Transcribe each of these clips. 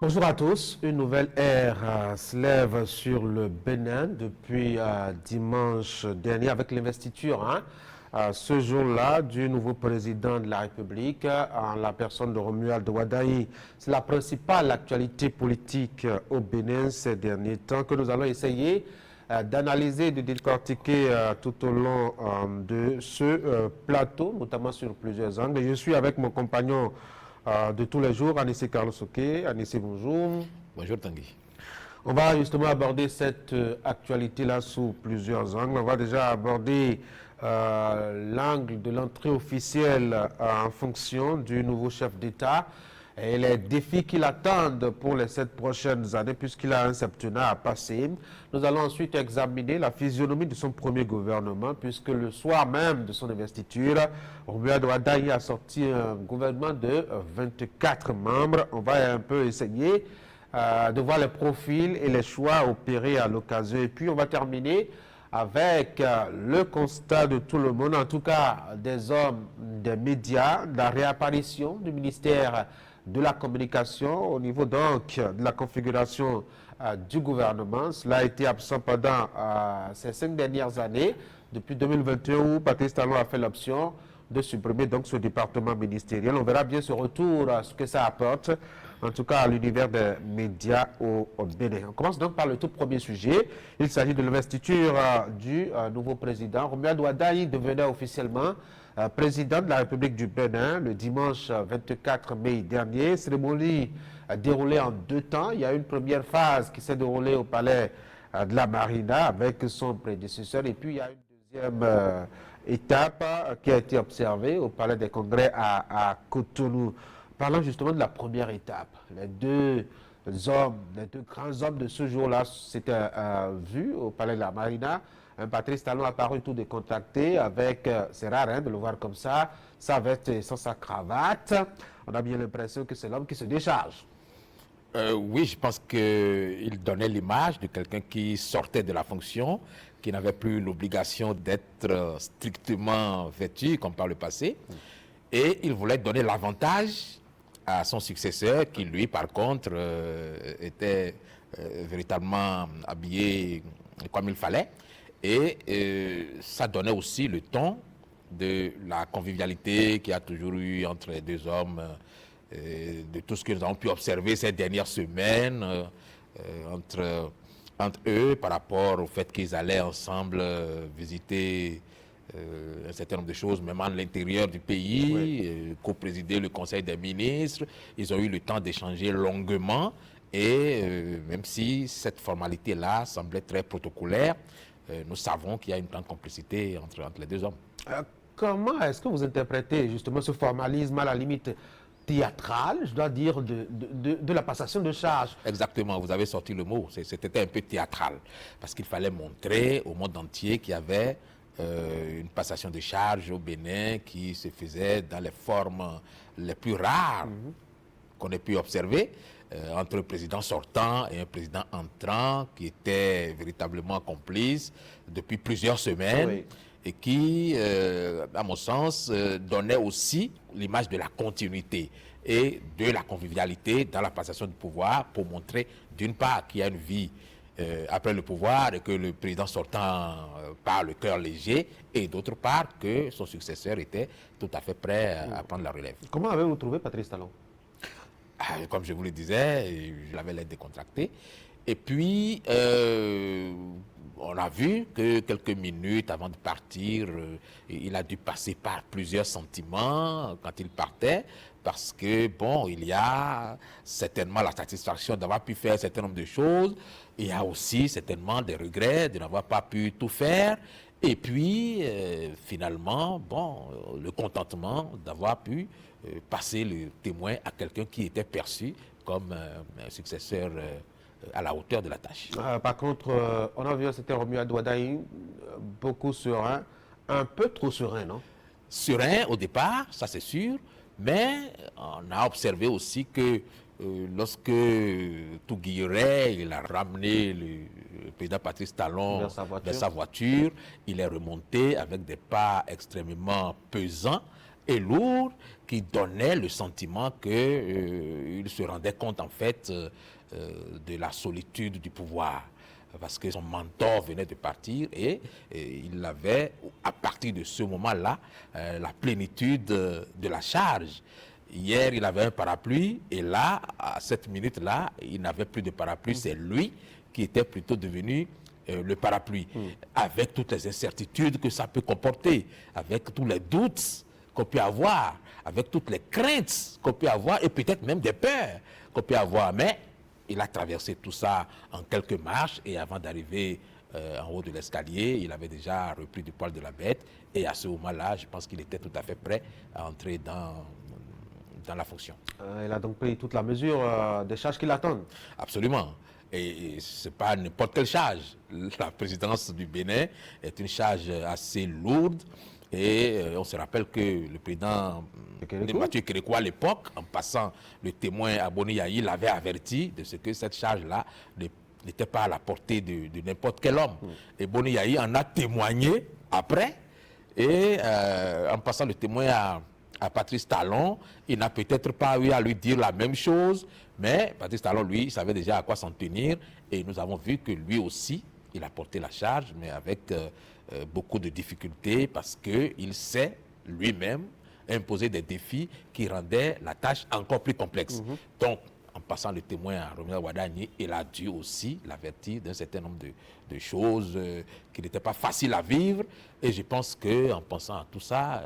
Bonjour à tous. Une nouvelle ère se lève sur le Bénin depuis dimanche dernier avec l'investiture, ce jour-là, du nouveau président de la République en la personne de Romuald Ouadaï. C'est la principale actualité politique au Bénin ces derniers temps que nous allons essayer d'analyser, de décortiquer tout au long de ce plateau, notamment sur plusieurs angles. Je suis avec mon compagnon de tous les jours, Anissé Carlos Oké. Anissé, bonjour. Bonjour Tanguy. On va justement aborder cette actualité-là sous plusieurs angles. On va déjà aborder l'angle de l'entrée officielle en fonction du nouveau chef d'État et les défis qui l'attendent pour les 7 prochaines années puisqu'il a un septennat à passer. Nous allons ensuite examiner la physionomie de son premier gouvernement puisque le soir même de son investiture, Romuald Ouadaï a sorti un gouvernement de 24 membres. On va un peu essayer de voir les profils et les choix opérés à l'occasion. Et puis on va terminer avec le constat de tout le monde, en tout cas des hommes des médias, la réapparition du ministère de la communication au niveau donc de la configuration du gouvernement. Cela a été absent pendant ces 5 dernières années, depuis 2021 où Patrice Talon a fait l'option de supprimer donc ce département ministériel. On verra bien ce retour, ce que ça apporte, en tout cas à l'univers des médias au Bénin. On commence donc par le tout premier sujet. Il s'agit de l'investiture du nouveau président. Romuald Ouadaï devenait officiellement président de la République du Bénin le dimanche 24 mai dernier. Cérémonie déroulée en 2 temps. Il y a une première phase qui s'est déroulée au palais de la Marina avec son prédécesseur et puis il y a une deuxième étape qui a été observée au Palais des Congrès à Cotonou. Parlons justement de la première étape. Les deux grands hommes de ce jour-là s'étaient vus au Palais de la Marina. Patrice Talon a paru tout décontracté avec, c'est rare de le voir comme ça, sa veste et sans sa cravate. On a bien l'impression que c'est l'homme qui se décharge. Oui, je pense qu'il donnait l'image de quelqu'un qui sortait de la fonction, qui n'avait plus l'obligation d'être strictement vêtu comme par le passé. Et il voulait donner l'avantage à son successeur qui, lui, par contre, était véritablement habillé comme il fallait. Et ça donnait aussi le ton de la convivialité qu'il y a toujours eu entre les deux hommes, de tout ce que nous avons pu observer ces dernières semaines entre eux par rapport au fait qu'ils allaient ensemble visiter un certain nombre de choses, même à l'intérieur du pays, oui. Co-présider le Conseil des ministres. Ils ont eu le temps d'échanger longuement et même si cette formalité-là semblait très protocolaire, nous savons qu'il y a une grande complicité entre les deux hommes. Comment est-ce que vous interprétez justement ce formalisme à la limite théâtral, je dois dire, de la passation de charges? Exactement, vous avez sorti le mot. C'était un peu théâtral parce qu'il fallait montrer au monde entier qu'il y avait une passation de charges au Bénin qui se faisait dans les formes les plus rares qu'on ait pu observer entre un président sortant et un président entrant qui était véritablement complice depuis plusieurs semaines. Oui. Et qui, à mon sens, donnait aussi l'image de la continuité et de la convivialité dans la passation du pouvoir pour montrer, d'une part, qu'il y a une vie après le pouvoir et que le président sortant part le cœur léger, et d'autre part, que son successeur était tout à fait prêt à prendre la relève. Comment avez-vous trouvé Patrice Talon? Comme je vous le disais, je l'avais l'air décontracté. Et puis, on a vu que quelques minutes avant de partir, il a dû passer par plusieurs sentiments quand il partait, parce que, bon, il y a certainement la satisfaction d'avoir pu faire un certain nombre de choses, il y a aussi certainement des regrets de n'avoir pas pu tout faire, et puis, finalement, bon, le contentement d'avoir pu passer le témoin à quelqu'un qui était perçu comme un successeur à la hauteur de la tâche. Par contre, on a vu c'était Romuald Ouadaï beaucoup serein, un peu trop serein, non? Serein au départ, ça c'est sûr, mais on a observé aussi que lorsque Touguiret, il a ramené le président Patrice Talon vers sa voiture, il est remonté avec des pas extrêmement pesants et lourde qui donnait le sentiment qu'il se rendait compte en fait de la solitude du pouvoir. Parce que son mentor venait de partir et il avait, à partir de ce moment-là, la plénitude de la charge. Hier, il avait un parapluie et là, à cette minute-là, il n'avait plus de parapluie. C'est lui qui était plutôt devenu le parapluie, avec toutes les incertitudes que ça peut comporter, avec tous les doutes qu'on peut avoir, avec toutes les craintes qu'on peut avoir et peut-être même des peurs qu'on peut avoir. Mais il a traversé tout ça en quelques marches et avant d'arriver en haut de l'escalier, il avait déjà repris du poil de la bête et à ce moment-là, je pense qu'il était tout à fait prêt à entrer dans la fonction. Il a donc pris toute la mesure des charges qui l'attendent. Absolument. Et ce n'est pas n'importe quelle charge. La présidence du Bénin est une charge assez lourde. Et on se rappelle que le président Mathieu Kérékou, à l'époque, en passant le témoin à Boni Yahi, l'avait averti de ce que cette charge-là n'était pas à la portée de n'importe quel homme. Et Boni Yahi en a témoigné après. Et en passant le témoin à Patrice Talon, il n'a peut-être pas eu à lui dire la même chose, mais Patrice Talon, lui, il savait déjà à quoi s'en tenir. Et nous avons vu que lui aussi, il a porté la charge, mais avec beaucoup de difficultés parce qu'il s'est lui-même imposé des défis qui rendaient la tâche encore plus complexe. Donc, en passant le témoin à Romuald Wadagni, il a dû aussi l'avertir d'un certain nombre de choses qui n'étaient pas faciles à vivre. Et je pense qu'en pensant à tout ça,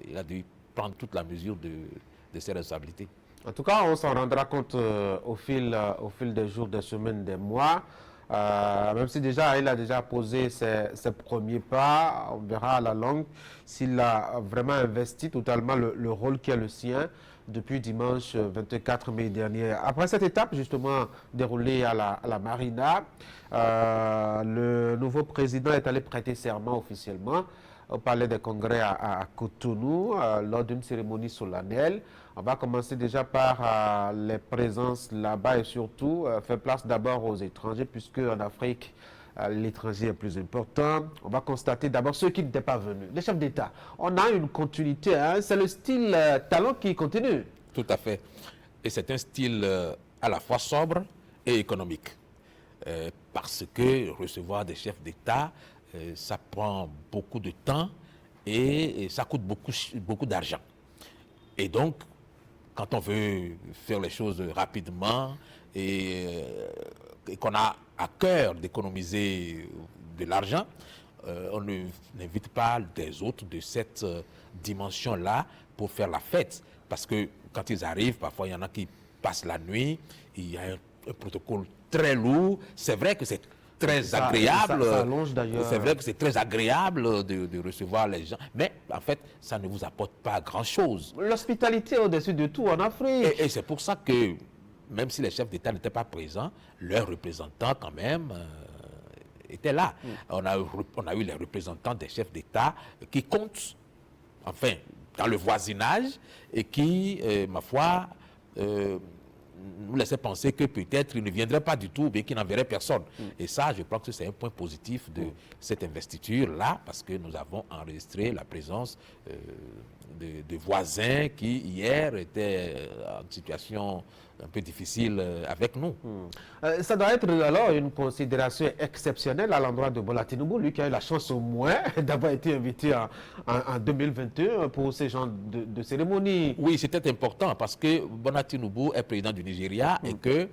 il a dû prendre toute la mesure de ses responsabilités. En tout cas, on s'en rendra compte au fil des jours, des semaines, des mois. Même si déjà il a déjà posé ses premiers pas, on verra à la longue s'il a vraiment investi totalement le rôle qui est le sien depuis dimanche 24 mai dernier. Après cette étape justement déroulée à la Marina, le nouveau président est allé prêter serment officiellement au Palais des Congrès à Cotonou lors d'une cérémonie solennelle. On va commencer déjà par les présences là-bas et surtout faire place d'abord aux étrangers puisque en Afrique, l'étranger est plus important. On va constater d'abord ceux qui n'étaient pas venus. Les chefs d'État, on a une continuité, hein? C'est le style talent qui continue. Tout à fait. Et c'est un style à la fois sobre et économique. Parce que recevoir des chefs d'État, ça prend beaucoup de temps et ça coûte beaucoup d'argent. Et donc, quand on veut faire les choses rapidement et qu'on a à cœur d'économiser de l'argent, on n'invite pas des autres de cette dimension-là pour faire la fête. Parce que quand ils arrivent, parfois il y en a qui passent la nuit, il y a un protocole très lourd. C'est vrai que c'est très agréable. Ça allonge d'ailleurs. C'est vrai que c'est très agréable de recevoir les gens, mais en fait, ça ne vous apporte pas grand-chose. L'hospitalité au-dessus de tout en Afrique. Et c'est pour ça que, même si les chefs d'État n'étaient pas présents, leurs représentants quand même étaient là. On a eu les représentants des chefs d'État qui comptent, enfin, dans le voisinage et qui, ma foi, nous laissait penser que peut-être il ne viendrait pas du tout, mais qu'il n'enverrait personne. Et ça, je pense que c'est un point positif de cette investiture-là, parce que nous avons enregistré la présence de voisins qui, hier, étaient en situation un peu difficile avec nous. Ça doit être alors une considération exceptionnelle à l'endroit de Bola Tinubu, lui qui a eu la chance au moins d'avoir été invité en 2021 pour ce genre de cérémonie. Oui, c'était important parce que Bola Tinubu est président du Nigeria et que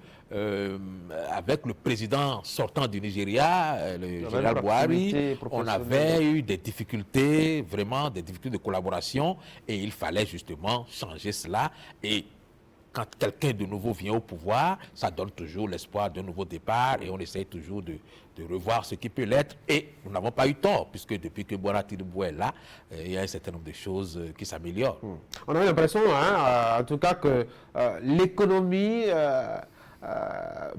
avec le président sortant du Nigeria, le général Buhari, on avait eu des difficultés, vraiment des difficultés de collaboration et il fallait justement changer cela. Et quand quelqu'un de nouveau vient au pouvoir, ça donne toujours l'espoir d'un nouveau départ et on essaye toujours de revoir ce qui peut l'être. Et nous n'avons pas eu tort, puisque depuis que Bola Tinubu est là, il y a un certain nombre de choses qui s'améliorent. On a l'impression, hein, en tout cas, que l'économie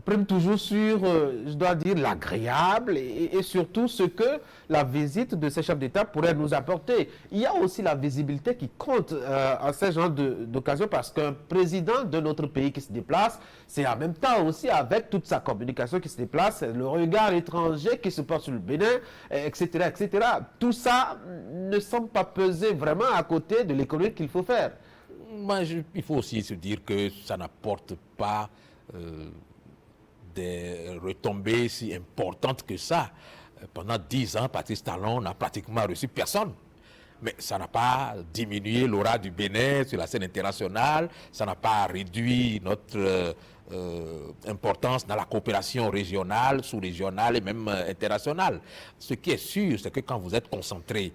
prime toujours sur, je dois dire, l'agréable et surtout ce que la visite de ces chefs d'État pourrait nous apporter. Il y a aussi la visibilité qui compte à ce genre d'occasion parce qu'un président de notre pays qui se déplace, c'est en même temps aussi avec toute sa communication qui se déplace, le regard étranger qui se porte sur le Bénin, etc., etc. Tout ça ne semble pas peser vraiment à côté de l'économie qu'il faut faire. Il faut aussi se dire que ça n'apporte pas des retombées si importantes que ça. Pendant 10 ans, Patrice Talon n'a pratiquement reçu personne. Mais ça n'a pas diminué l'aura du Bénin sur la scène internationale, ça n'a pas réduit notre importance dans la coopération régionale, sous-régionale et même internationale. Ce qui est sûr, c'est que quand vous êtes concentré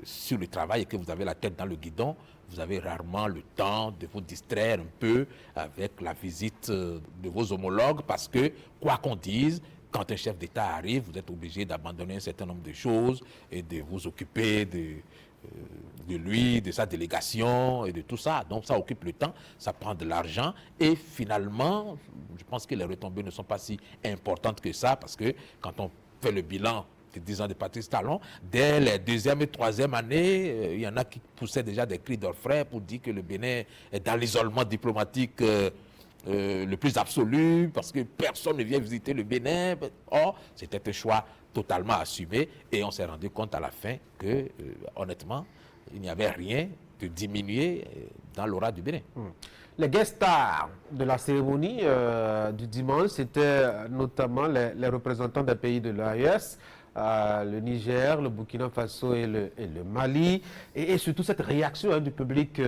sur le travail et que vous avez la tête dans le guidon, vous avez rarement le temps de vous distraire un peu avec la visite de vos homologues parce que, quoi qu'on dise, quand un chef d'État arrive, vous êtes obligé d'abandonner un certain nombre de choses et de vous occuper de lui, de sa délégation et de tout ça. Donc ça occupe le temps, ça prend de l'argent et finalement, je pense que les retombées ne sont pas si importantes que ça parce que quand on fait le bilan des 10 ans de Patrice Talon, dès les deuxième et troisième année, il y en a qui poussaient déjà des cris d'orfraie pour dire que le Bénin est dans l'isolement diplomatique le plus absolu, parce que personne ne vient visiter le Bénin. Or, c'était un choix totalement assumé et on s'est rendu compte à la fin que, honnêtement, il n'y avait rien de diminué dans l'aura du Bénin. Les guest stars de la cérémonie du dimanche, c'était notamment les représentants des pays de l'AES, le Niger, le Burkina Faso et le Mali, et surtout cette réaction du public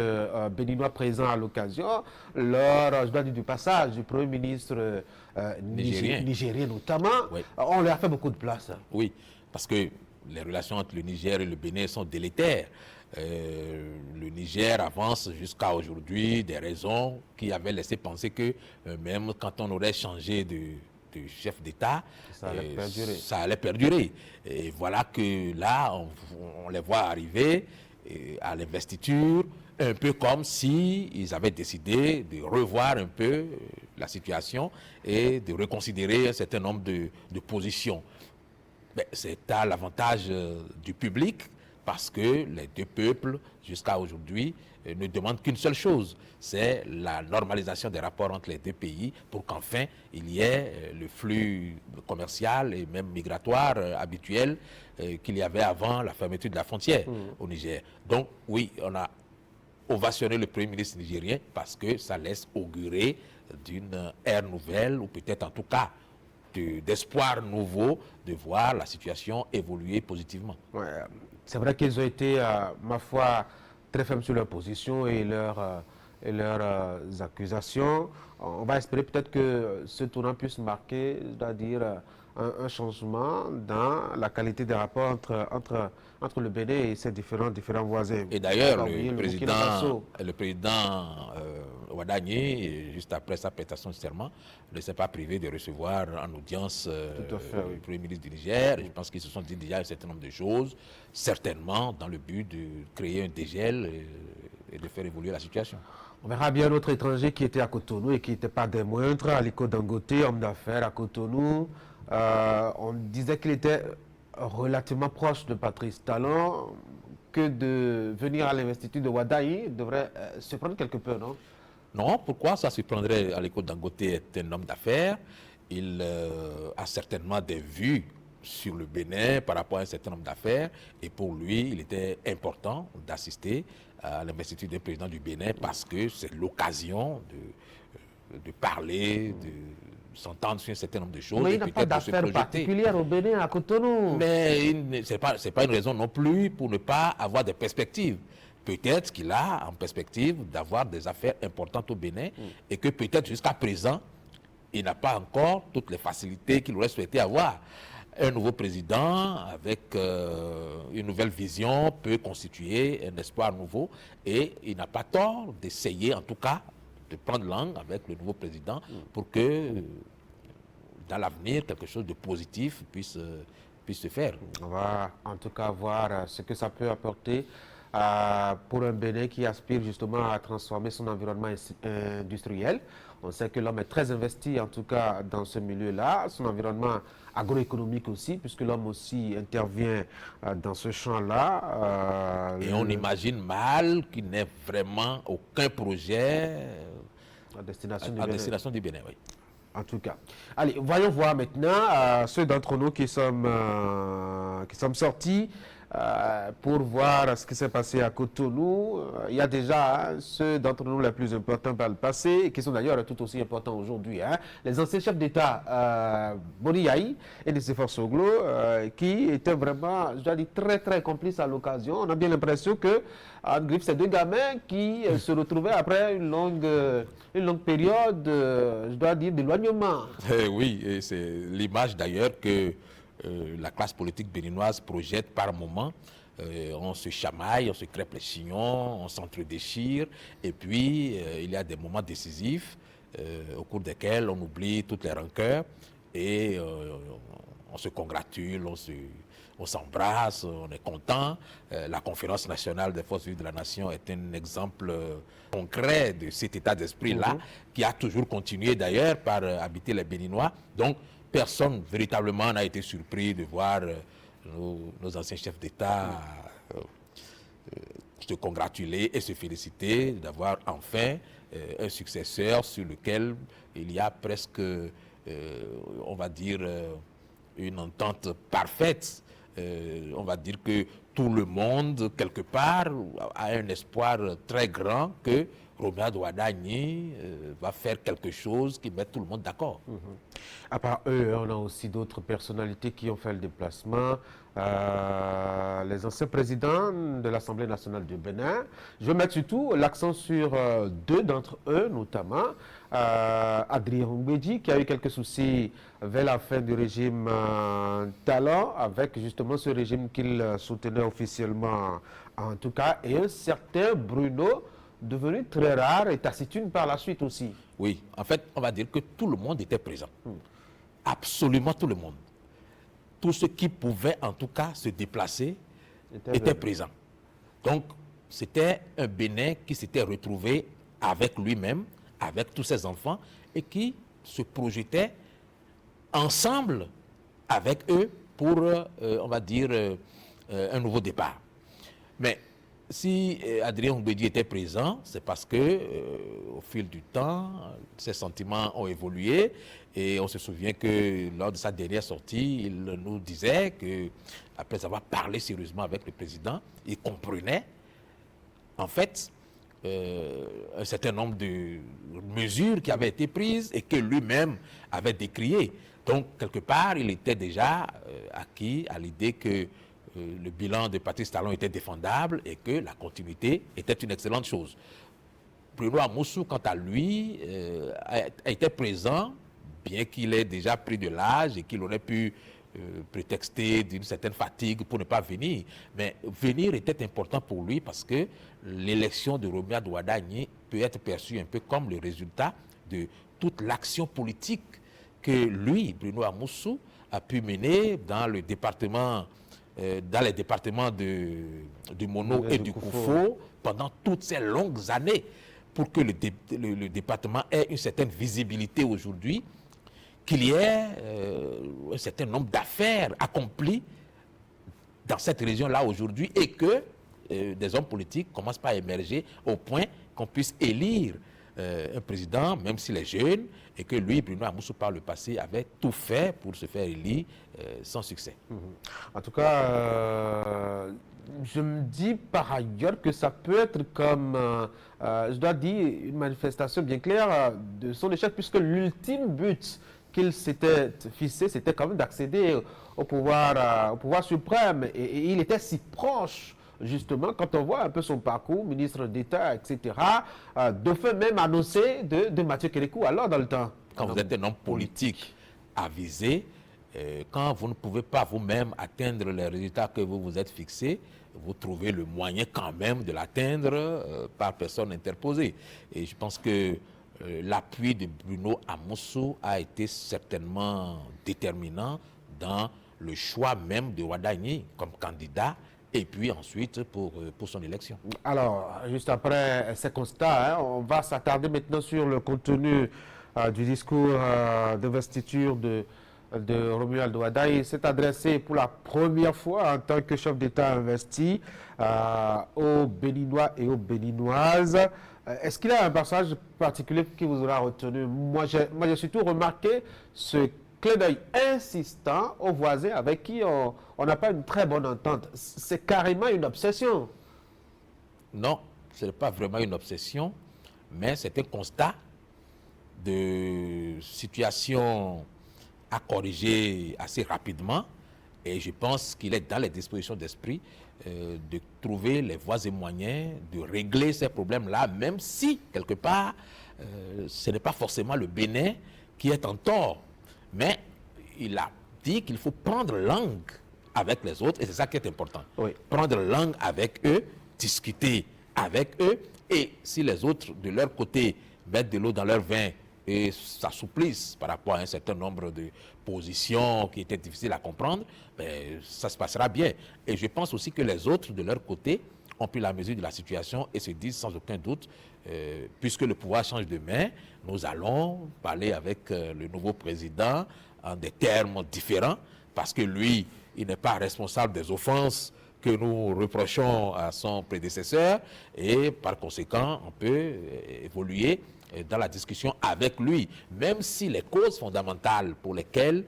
béninois présent à l'occasion, lors, je dois dire, du passage du Premier ministre nigérien notamment, Oui. On leur a fait beaucoup de place. Oui, parce que les relations entre le Niger et le Bénin sont délétères. Le Niger avance jusqu'à aujourd'hui des raisons qui avaient laissé penser que même quand on aurait changé de chef d'État, ça allait perdurer. Et voilà que là, on les voit arriver à l'investiture, un peu comme si ils avaient décidé de revoir un peu la situation et de reconsidérer un certain nombre de positions. C'est à l'avantage du public parce que les deux peuples, jusqu'à aujourd'hui, ne demandent qu'une seule chose, c'est la normalisation des rapports entre les deux pays pour qu'enfin il y ait le flux commercial et même migratoire habituel qu'il y avait avant la fermeture de la frontière au Niger. Donc oui, on a ovationné le Premier ministre nigérien parce que ça laisse augurer d'une ère nouvelle ou peut-être en tout cas d'espoir nouveau de voir la situation évoluer positivement. Ouais, c'est vrai qu'ils ont été, ma foi, très fermes sur leur position et leurs accusations. On va espérer peut-être que ce tournant puisse marquer, c'est-à-dire un changement dans la qualité des rapports entre le Bénin et ses différents voisins. Et d'ailleurs, le président Ouadagni, juste après sa prestation de serment, ne s'est pas privé de recevoir en audience le Premier ministre du Niger. Je pense qu'ils se sont dit déjà un certain nombre de choses, certainement dans le but de créer un dégel et de faire évoluer la situation. On verra bien notre étranger qui était à Cotonou et qui n'était pas des moindres, Aliko Dangote, homme d'affaires à Cotonou. On disait qu'il était relativement proche de Patrice Talon, que de venir à l'investiture de Ouaddaï devrait se prendre quelque peu, non? Non, pourquoi ça se prendrait? Aliko Dangote est un homme d'affaires. Il a certainement des vues sur le Bénin par rapport à un certain nombre d'affaires. Et pour lui, il était important d'assister à l'investiture d'un président du Bénin parce que c'est l'occasion de parler, de s'entendre sur un certain nombre de choses. Mais il n'a pas d'affaires particulières au Bénin, à Cotonou. Mais ce n'est pas une raison non plus pour ne pas avoir des perspectives. Peut-être qu'il a en perspective d'avoir des affaires importantes au Bénin et que peut-être jusqu'à présent, il n'a pas encore toutes les facilités qu'il aurait souhaité avoir. Un nouveau président avec une nouvelle vision peut constituer un espoir nouveau et il n'a pas tort d'essayer en tout cas de prendre langue avec le nouveau président pour que dans l'avenir quelque chose de positif puisse se faire. On va en tout cas voir ce que ça peut apporter pour un Bénin qui aspire justement à transformer son environnement industriel. On sait que l'homme est très investi, en tout cas, dans ce milieu-là. Son environnement agroéconomique aussi, puisque l'homme aussi intervient dans ce champ-là. Et on imagine mal qu'il n'ait vraiment aucun projet à destination du à Bénin. destination du Bénin. Oui. En tout cas. Allez, voyons voir maintenant ceux d'entre nous qui sommes sortis pour voir ce qui s'est passé à Cotonou. Il y a déjà ceux d'entre nous les plus importants par le passé, et qui sont d'ailleurs tout aussi importants aujourd'hui. Les anciens chefs d'État, Boni Yahi et Nicéphore Soglo, qui étaient vraiment, je dois dire, très très complices à l'occasion. On a bien l'impression que en griffe, ces deux gamins qui se retrouvaient après une longue période, je dois dire, d'éloignement. Oui, et c'est l'image d'ailleurs que la classe politique béninoise projette par moment. On se chamaille, on se crêpe les chignons, on s'entre-déchire, et puis il y a des moments décisifs au cours desquels on oublie toutes les rancœurs et on se congratule, on s'embrasse, on est content. La conférence nationale des forces vives de la nation est un exemple concret de cet état d'esprit-là, qui a toujours continué d'ailleurs par habiter les Béninois. Donc, personne véritablement n'a été surpris de voir nos anciens chefs d'État se congratuler et se féliciter d'avoir enfin un successeur sur lequel il y a presque, on va dire, une entente parfaite. On va dire que tout le monde, quelque part, a un espoir très grand que Romea Douadagni va faire quelque chose qui mette tout le monde d'accord. À part eux, on a aussi d'autres personnalités qui ont fait le déplacement. Les anciens présidents de l'Assemblée nationale du Bénin. Je vais mettre surtout l'accent sur deux d'entre eux, notamment Adrien Mbedji, qui a eu quelques soucis vers la fin du régime Talon, avec justement ce régime qu'il soutenait officiellement en tout cas, et un certain Bruno, devenu très rare et taciturne par la suite aussi. Oui, en fait, on va dire que tout le monde était présent. Absolument tout le monde. Tous ceux qui pouvaient, en tout cas, se déplacer étaient présents. Donc, c'était un Bénin qui s'était retrouvé avec lui-même, avec tous ses enfants, et qui se projetait ensemble avec eux pour, on va dire, un nouveau départ. Mais si Adrien Mbedji était présent, c'est parce que au fil du temps, ses sentiments ont évolué, et on se souvient que lors de sa dernière sortie, il nous disait que, après avoir parlé sérieusement avec le président, il comprenait en fait un certain nombre de mesures qui avaient été prises et que lui-même avait décriées. Donc, quelque part, il était déjà acquis à l'idée que le bilan de Patrice Talon était défendable et que la continuité était une excellente chose. Bruno Amoussou, quant à lui, a été présent, bien qu'il ait déjà pris de l'âge et qu'il aurait pu prétexter d'une certaine fatigue pour ne pas venir. Mais venir était important pour lui parce que l'élection de Romea Douadagni peut être perçue un peu comme le résultat de toute l'action politique que lui, Bruno Amoussou, a pu mener dans le département, dans les départements du Mono et du Koufo pendant toutes ces longues années, pour que le département ait une certaine visibilité aujourd'hui, qu'il y ait un certain nombre d'affaires accomplies dans cette région-là aujourd'hui, et que des hommes politiques commencent par émerger au point qu'on puisse élire un président, même s'il est jeune, et que lui, Bruno Amoussou, par le passé, avait tout fait pour se faire élire sans succès. En tout cas, je me dis par ailleurs que ça peut être comme, je dois dire, une manifestation bien claire de son échec, puisque l'ultime but qu'il s'était fixé, c'était quand même d'accéder au pouvoir suprême. Et il était si proche, justement, quand on voit un peu son parcours, ministre d'État, etc., de fait même annoncé de Mathieu Kérékou, alors dans le temps. Quand vous êtes un homme politique avisé, quand vous ne pouvez pas vous-même atteindre les résultats que vous vous êtes fixés, vous trouvez le moyen quand même de l'atteindre par personne interposée. Et je pense que l'appui de Bruno Amoussou a été certainement déterminant dans le choix même de Ouadagni comme candidat et puis ensuite pour son élection. Alors, juste après ces constats, hein, on va s'attarder maintenant sur le contenu du discours d'investiture de Romuald Ouattara. Il s'est adressé pour la première fois en tant que chef d'État investi aux Béninois et aux Béninoises. Est-ce qu'il y a un passage particulier qui vous aura retenu? Moi, j'ai surtout remarqué ce clin d'œil insistant aux voisins avec qui on n'a pas une très bonne entente. C'est carrément une obsession. Non, ce n'est pas vraiment une obsession, mais c'est un constat de situation à corriger assez rapidement. Et je pense qu'il est dans les dispositions d'esprit de trouver les voies et moyens de régler ces problèmes-là, même si, quelque part, ce n'est pas forcément le Bénin qui est en tort. Mais il a dit qu'il faut prendre langue avec les autres, et c'est ça qui est important. Oui. Prendre langue avec eux, discuter avec eux, et si les autres, de leur côté, mettent de l'eau dans leur vin et s'assouplissent par rapport à un certain nombre de positions qui étaient difficiles à comprendre, ben, ça se passera bien. Et je pense aussi que les autres, de leur côté, ont pris la mesure de la situation et se disent sans aucun doute, puisque le pouvoir change de main, nous allons parler avec le nouveau président en des termes différents, parce que lui, il n'est pas responsable des offenses que nous reprochons à son prédécesseur, et par conséquent, on peut évoluer dans la discussion avec lui, même si les causes fondamentales pour lesquelles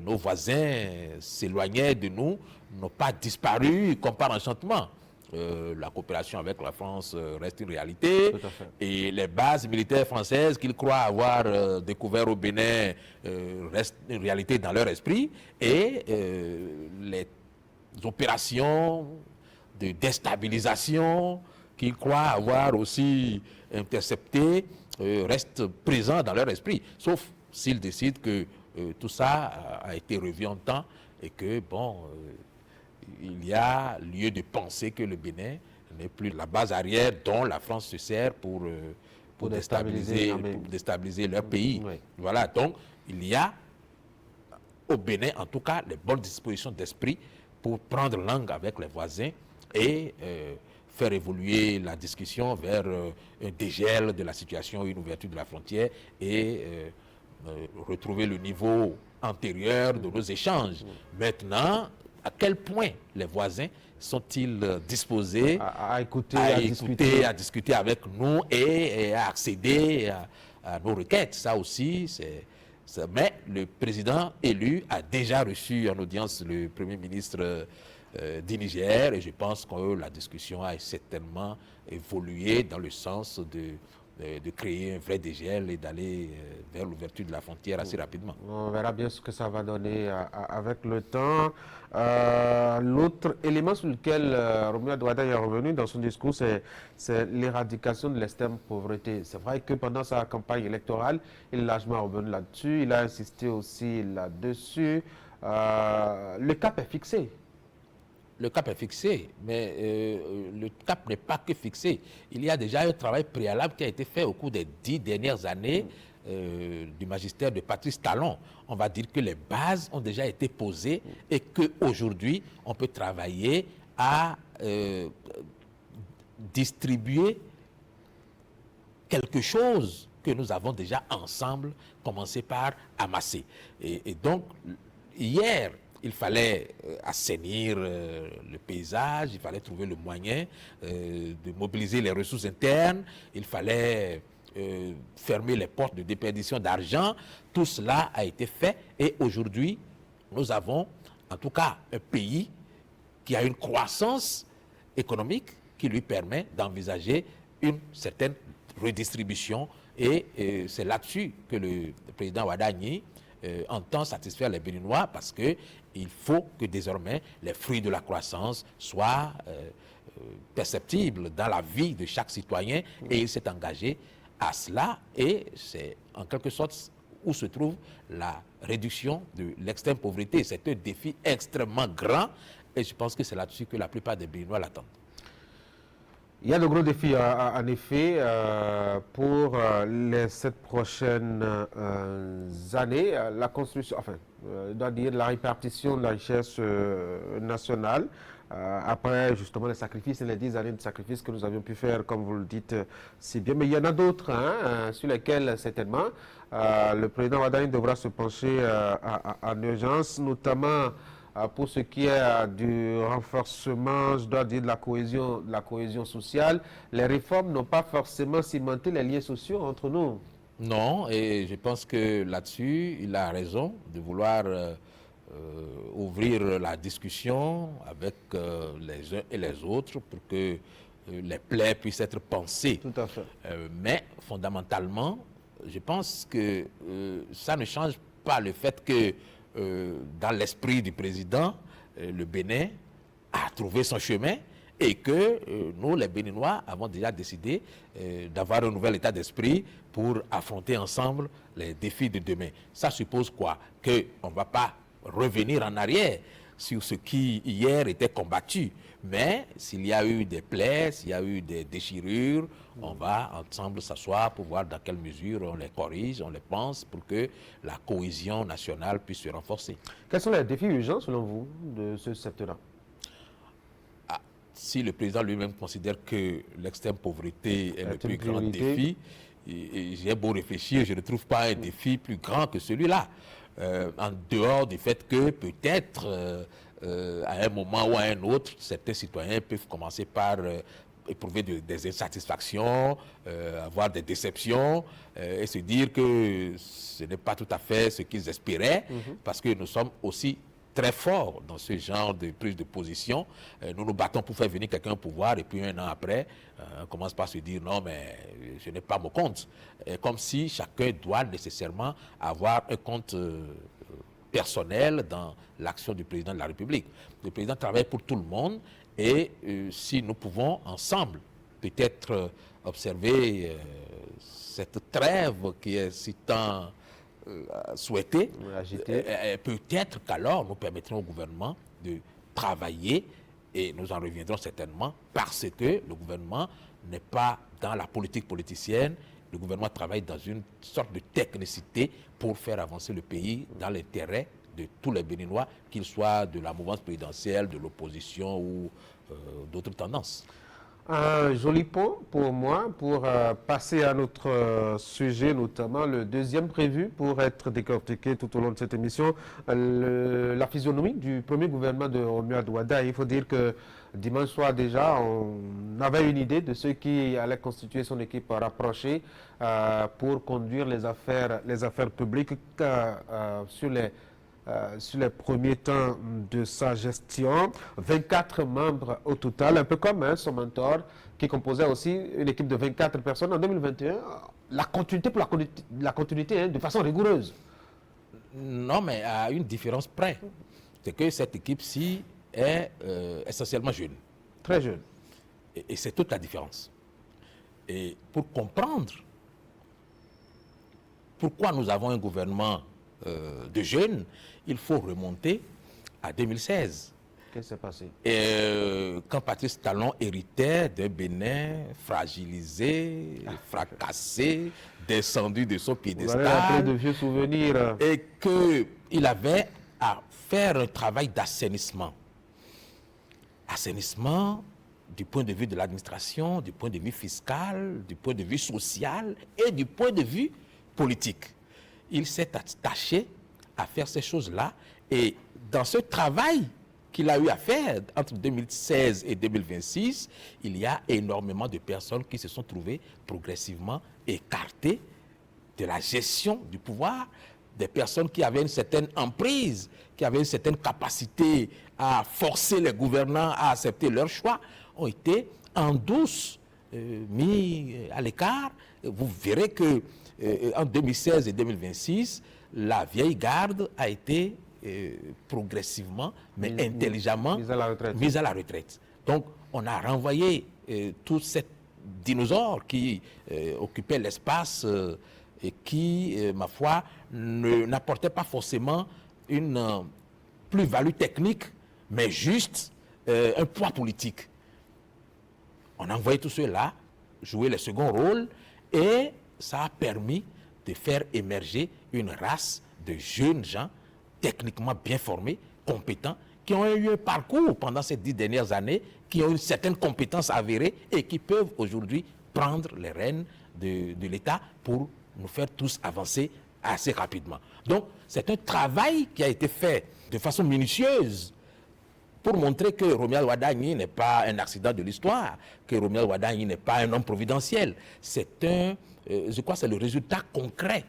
nos voisins s'éloignaient de nous n'ont pas disparu comme par enchantement. La coopération avec la France reste une réalité, et les bases militaires françaises qu'ils croient avoir découvert au Bénin restent une réalité dans leur esprit, et les opérations de déstabilisation qu'ils croient avoir aussi interceptées restent présents dans leur esprit, sauf s'ils décident que tout ça a été revu en temps et que, bon, il y a lieu de penser que le Bénin n'est plus la base arrière dont la France se sert pour déstabiliser leur pays. Oui. Voilà, donc il y a au Bénin, en tout cas, les bonnes dispositions d'esprit pour prendre langue avec les voisins et faire évoluer la discussion vers un dégel de la situation, une ouverture de la frontière et retrouver le niveau antérieur de nos échanges. Maintenant, à quel point les voisins sont-ils disposés à écouter, à discuter avec nous et à accéder à nos requêtes? Ça aussi, mais le président élu a déjà reçu en audience le Premier ministre du Niger, et je pense que la discussion a certainement évolué dans le sens de créer un vrai dégel et d'aller vers l'ouverture de la frontière assez rapidement. On verra bien ce que ça va donner avec le temps. L'autre élément sur lequel Romuald Ouattara est revenu dans son discours, c'est l'éradication de l'extrême pauvreté. C'est vrai que pendant sa campagne électorale, il est largement revenu là-dessus. Il a insisté aussi là-dessus. Le cap est fixé. Le cap est fixé, mais le cap n'est pas que fixé. Il y a déjà un travail préalable qui a été fait au cours des 10 dernières années du magistère de Patrice Talon. On va dire que les bases ont déjà été posées et qu'aujourd'hui, on peut travailler à distribuer quelque chose que nous avons déjà ensemble commencé par amasser. Et donc, hier, il fallait assainir le paysage, il fallait trouver le moyen de mobiliser les ressources internes, il fallait fermer les portes de déperdition d'argent. Tout cela a été fait et aujourd'hui, nous avons en tout cas un pays qui a une croissance économique qui lui permet d'envisager une certaine redistribution et c'est là-dessus que le président Ouattara entend satisfaire les Béninois parce qu'il faut que désormais les fruits de la croissance soient perceptibles dans la vie de chaque citoyen et il s'est engagé à cela et c'est en quelque sorte où se trouve la réduction de l'extrême pauvreté. C'est un défi extrêmement grand et je pense que c'est là-dessus que la plupart des Béninois l'attendent. Il y a de gros défis, en effet, pour les 7 prochaines années. La construction, enfin, je dois dire la répartition de la richesse nationale après justement les sacrifices et les 10 années de sacrifices que nous avions pu faire, comme vous le dites, si bien. Mais il y en a d'autres sur lesquels certainement le président Wade devra se pencher en urgence, notamment pour ce qui est du renforcement, je dois dire, de la cohésion sociale. Les réformes n'ont pas forcément cimenté les liens sociaux entre nous. Non, et je pense que là-dessus, il a raison de vouloir ouvrir la discussion avec les uns et les autres pour que les plaies puissent être pensées. Tout à fait. Mais fondamentalement, je pense que ça ne change pas le fait que dans l'esprit du président, le Bénin a trouvé son chemin et que nous, les Béninois, avons déjà décidé d'avoir un nouvel état d'esprit pour affronter ensemble les défis de demain. Ça suppose quoi? Qu'on ne va pas revenir en arrière sur ce qui hier était combattu. Mais s'il y a eu des plaies, s'il y a eu des déchirures, on va ensemble s'asseoir pour voir dans quelle mesure on les corrige, on les pense pour que la cohésion nationale puisse se renforcer. Quels sont les défis urgents selon vous de ce secteur-là? Si le président lui-même considère que l'extrême pauvreté est le plus grand défi, et j'ai beau réfléchir, je ne trouve pas un défi plus grand que celui-là. En dehors du fait que peut-être à un moment ou à un autre, certains citoyens peuvent commencer par éprouver des insatisfactions, avoir des déceptions et se dire que ce n'est pas tout à fait ce qu'ils espéraient, parce que nous sommes aussi très forts dans ce genre de prise de position. Nous nous battons pour faire venir quelqu'un au pouvoir et puis un an après, on commence par se dire non, mais je n'ai pas mon compte. Comme si chacun doit nécessairement avoir un compte personnel dans l'action du président de la République. Le président travaille pour tout le monde et si nous pouvons ensemble peut-être observer cette trêve qui est si tant souhaitée, peut-être qu'alors nous permettrons au gouvernement de travailler et nous en reviendrons certainement parce que le gouvernement n'est pas dans la politique politicienne. Le gouvernement travaille dans une sorte de technicité pour faire avancer le pays dans l'intérêt de tous les Béninois, qu'ils soient de la mouvance présidentielle, de l'opposition ou d'autres tendances. Un joli pont pour moi, pour passer à notre sujet, notamment le deuxième prévu pour être décortiqué tout au long de cette émission, la physionomie du premier gouvernement de Romuald Wada. Il faut dire que dimanche soir déjà, on avait une idée de ce qui allait constituer son équipe rapprochée pour conduire les affaires publiques sur les premiers temps de sa gestion. 24 membres au total, un peu comme son mentor, qui composait aussi une équipe de 24 personnes en 2021. La continuité pour la continuité, de façon rigoureuse. Non, mais à une différence près. C'est que cette équipe-ci est essentiellement jeune. Très jeune. Et c'est toute la différence. Et pour comprendre pourquoi nous avons un gouvernement de jeunes, il faut remonter à 2016. Qu'est-ce qui s'est passé? Quand Patrice Talon héritait d'un Bénin fragilisé, fracassé, descendu de son piédestal. Vous avez rappelé de vieux souvenirs. Et qu'il avait à faire un travail d'assainissement. Assainissement du point de vue de l'administration, du point de vue fiscal, du point de vue social et du point de vue politique. Il s'est attaché à faire ces choses-là et dans ce travail qu'il a eu à faire entre 2016 et 2026, il y a énormément de personnes qui se sont trouvées progressivement écartées de la gestion du pouvoir, des personnes qui avaient une certaine emprise, qui avaient une certaine capacité à forcer les gouvernants à accepter leurs choix, ont été en douce mis à l'écart. Vous verrez que en 2016 et 2026, la vieille garde a été progressivement, mais intelligemment mise à la retraite. Donc, on a renvoyé tout cet dinosaure qui occupait l'espace et qui, ma foi, n'apportait pas forcément une plus-value technique, mais juste un poids politique. On a envoyé tout cela jouer le second rôle et ça a permis de faire émerger une race de jeunes gens techniquement bien formés, compétents, qui ont eu un parcours pendant ces 10 dernières années, qui ont une certaine compétence avérée et qui peuvent aujourd'hui prendre les rênes de l'État pour nous faire tous avancer assez rapidement. Donc, c'est un travail qui a été fait de façon minutieuse pour montrer que Romuald Wadagni n'est pas un accident de l'histoire, que Romuald Wadagni n'est pas un homme providentiel. C'est je crois que c'est le résultat concret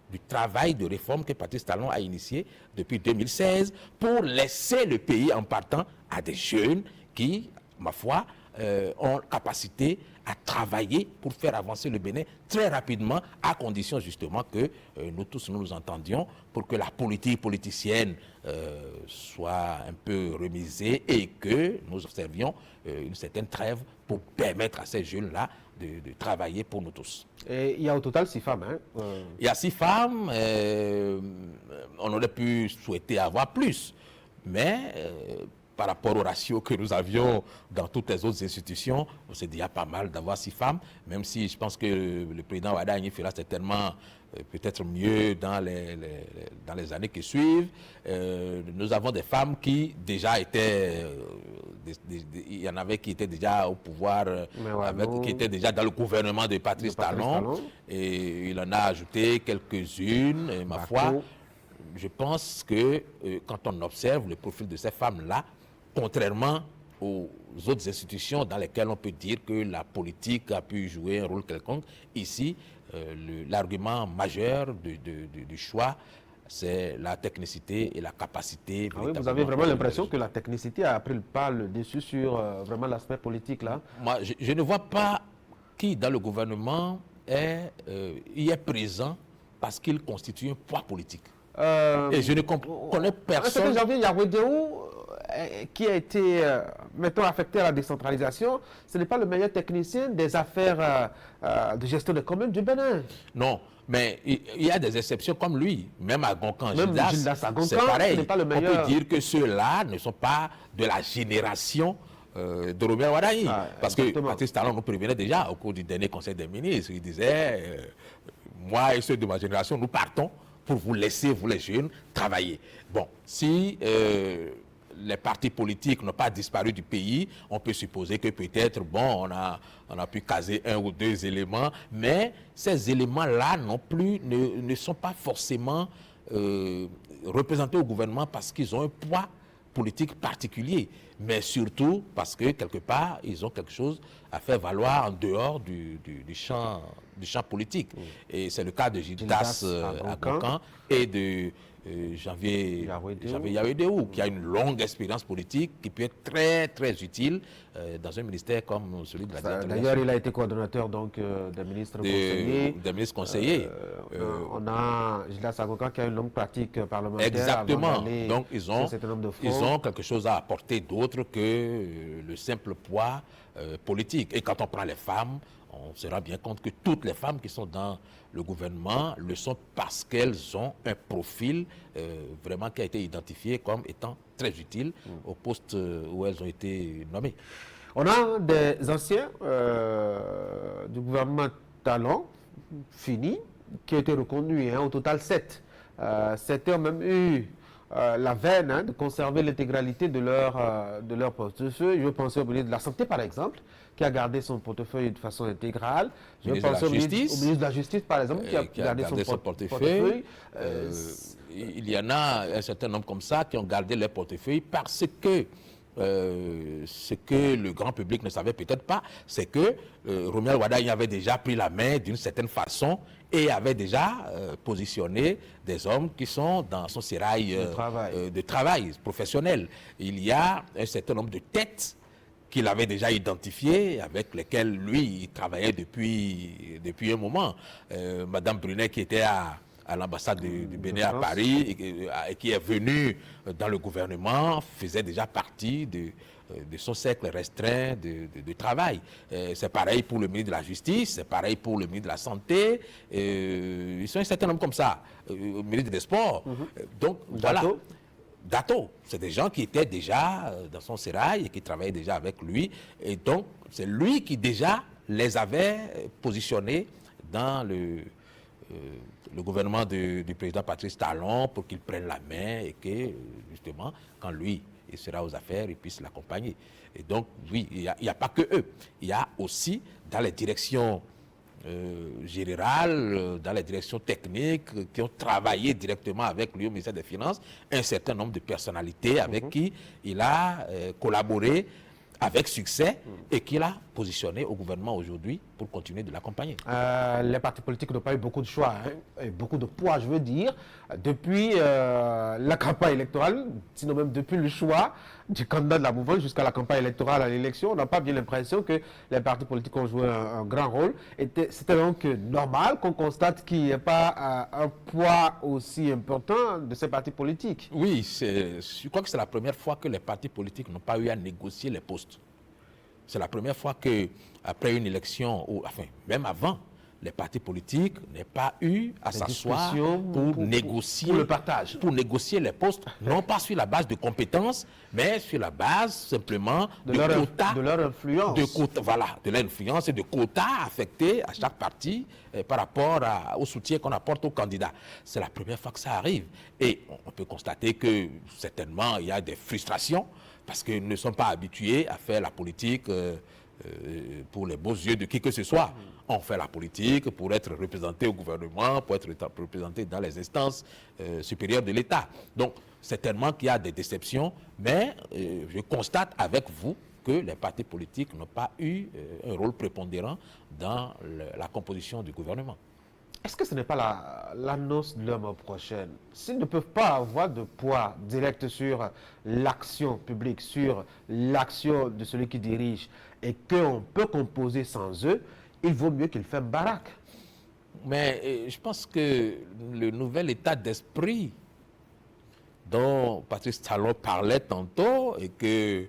du travail de réforme que Patrice Talon a initié depuis 2016 pour laisser le pays en partant à des jeunes qui, ma foi, ont capacité à travailler pour faire avancer le Bénin très rapidement, à condition justement que nous tous nous entendions pour que la politique politicienne soit un peu remisée et que nous observions une certaine trêve pour permettre à ces jeunes-là de travailler pour nous tous. Et il y a au total 6 femmes. Hein? Il y a 6 femmes, on aurait pu souhaiter avoir plus, mais par rapport au ratio que nous avions dans toutes les autres institutions, c'est déjà pas mal d'avoir 6 femmes, même si je pense que le président Wadagni fera certainement peut-être mieux dans les années qui suivent. Nous avons des femmes qui déjà étaient, il y en avait qui étaient déjà au pouvoir, qui étaient déjà dans le gouvernement de Patrice Talon, et il en a ajouté quelques-unes, et ma foi, je pense que quand on observe le profil de ces femmes-là, contrairement aux autres institutions dans lesquelles on peut dire que la politique a pu jouer un rôle quelconque, ici, l'argument majeur du choix, c'est la technicité et la capacité. Ah oui, vous avez vraiment l'impression que la technicité a pris le pas le dessus sur vraiment l'aspect politique là? Moi, je ne vois pas qui dans le gouvernement y est présent parce qu'il constitue un poids politique. Et je ne connais personne. En janvier, Yahweh-Déou, qui a été maintenant affecté à la décentralisation, ce n'est pas le meilleur technicien des affaires de gestion des communes du Bénin. Non, mais il y a des exceptions comme lui. Même à Goncan, Gildas c'est pareil. Ce n'est pas le meilleur. On peut dire que ceux-là ne sont pas de la génération de Romuald Wadagni. Parce que Patrice Talon nous prévenait déjà au cours du dernier Conseil des ministres. Il disait, moi et ceux de ma génération, nous partons pour vous laisser, vous les jeunes, travailler. Bon, si les partis politiques n'ont pas disparu du pays, on peut supposer que peut-être, bon, on a pu caser 1 ou 2 éléments, mais ces éléments-là non plus ne sont pas forcément représentés au gouvernement parce qu'ils ont un poids politique particulier, mais surtout parce que quelque part, ils ont quelque chose à faire valoir en dehors du champ politique. Et c'est le cas de Gildas à Goncan et de Janvier Yahweh-Déou, qui a une longue expérience politique qui peut être très très utile dans un ministère comme celui de la décentralisation. D'ailleurs, il a été coordonnateur donc, des ministres conseillers. Des ministres conseillers. On a Gildas à Goncan qui a une longue pratique parlementaire. Exactement. Donc ils ont quelque chose à apporter d'autre que le simple poids politique. Et quand on prend les femmes, on se rend bien compte que toutes les femmes qui sont dans le gouvernement le sont parce qu'elles ont un profil vraiment qui a été identifié comme étant très utile au poste où elles ont été nommées. On a des anciens du gouvernement Talon, finis, qui ont été reconduits, au total 7. Certains ont même eu la veine de conserver l'intégralité de leur portefeuille. Je pense au ministre de la Santé, par exemple, qui a gardé son portefeuille de façon intégrale. Je pense au ministre de la Justice, par exemple, qui a gardé son portefeuille. Il y en a un certain nombre comme ça qui ont gardé leur portefeuille parce que ce que le grand public ne savait peut-être pas, c'est que Romuald Wadagni avait déjà pris la main d'une certaine façon et avait déjà positionné des hommes qui sont dans son sérail de travail professionnel. Il y a un certain nombre de têtes qu'il avait déjà identifiées, avec lesquelles lui, il travaillait depuis un moment. Madame Brunet, qui était à l'ambassade du Bénin à Paris et qui est venue dans le gouvernement, faisait déjà partie de son cercle restreint de travail. C'est pareil pour le ministre de la Justice, c'est pareil pour le ministre de la Santé. Ils sont un certain nombre comme ça. Le ministre des Sports. Donc, voilà. Dato, c'est des gens qui étaient déjà dans son sérail et qui travaillaient déjà avec lui. Et donc, c'est lui qui déjà les avait positionnés dans le gouvernement du président Patrice Talon pour qu'il prenne la main et que, justement, quand lui il sera aux affaires, il puisse l'accompagner. Et donc, oui, il n'y a pas que eux. Il y a aussi, dans les directions générales, dans les directions techniques, qui ont travaillé directement avec lui au ministère des Finances, un certain nombre de personnalités avec qui il a collaboré avec succès et qu'il a positionné au gouvernement aujourd'hui pour continuer de l'accompagner. Les partis politiques n'ont pas eu beaucoup de choix, et beaucoup de poids, je veux dire, depuis la campagne électorale, sinon même depuis le choix du candidat de la mouvance jusqu'à la campagne électorale à l'élection. On n'a pas bien l'impression que les partis politiques ont joué un grand rôle. C'était donc normal qu'on constate qu'il n'y ait pas un poids aussi important de ces partis politiques. Oui, je crois que c'est la première fois que les partis politiques n'ont pas eu à négocier les postes. C'est la première fois qu'après une élection, ou enfin, même avant, les partis politiques n'aient pas eu à s'asseoir pour négocier pour le partage. Pour négocier les postes, non pas sur la base de compétences, mais sur la base simplement de quotas. De leur influence. De l'influence et de quotas affectés à chaque parti par rapport au soutien qu'on apporte aux candidats. C'est la première fois que ça arrive. Et on peut constater que certainement il y a des frustrations parce qu'ils ne sont pas habitués à faire la politique pour les beaux yeux de qui que ce soit. On fait la politique pour être représenté au gouvernement, pour être représenté dans les instances supérieures de l'État. Donc, certainement qu'il y a des déceptions, mais je constate avec vous que les partis politiques n'ont pas eu un rôle prépondérant dans la composition du gouvernement. Est-ce que ce n'est pas l'annonce de l'homme prochaine? S'ils ne peuvent pas avoir de poids direct sur l'action publique, sur l'action de celui qui dirige, et qu'on peut composer sans eux, il vaut mieux qu'ils fassent baraque. Mais je pense que le nouvel état d'esprit dont Patrice Talon parlait tantôt et que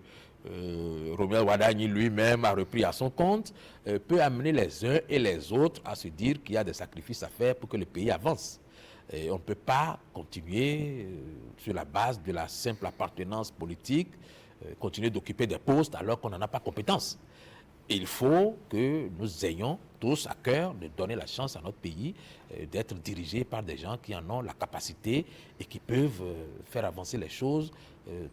Romuald Wadagni lui-même a repris à son compte, peut amener les uns et les autres à se dire qu'il y a des sacrifices à faire pour que le pays avance. Et on ne peut pas continuer sur la base de la simple appartenance politique, continuer d'occuper des postes alors qu'on n'en a pas compétence. Il faut que nous ayons tous à cœur de donner la chance à notre pays d'être dirigé par des gens qui en ont la capacité et qui peuvent faire avancer les choses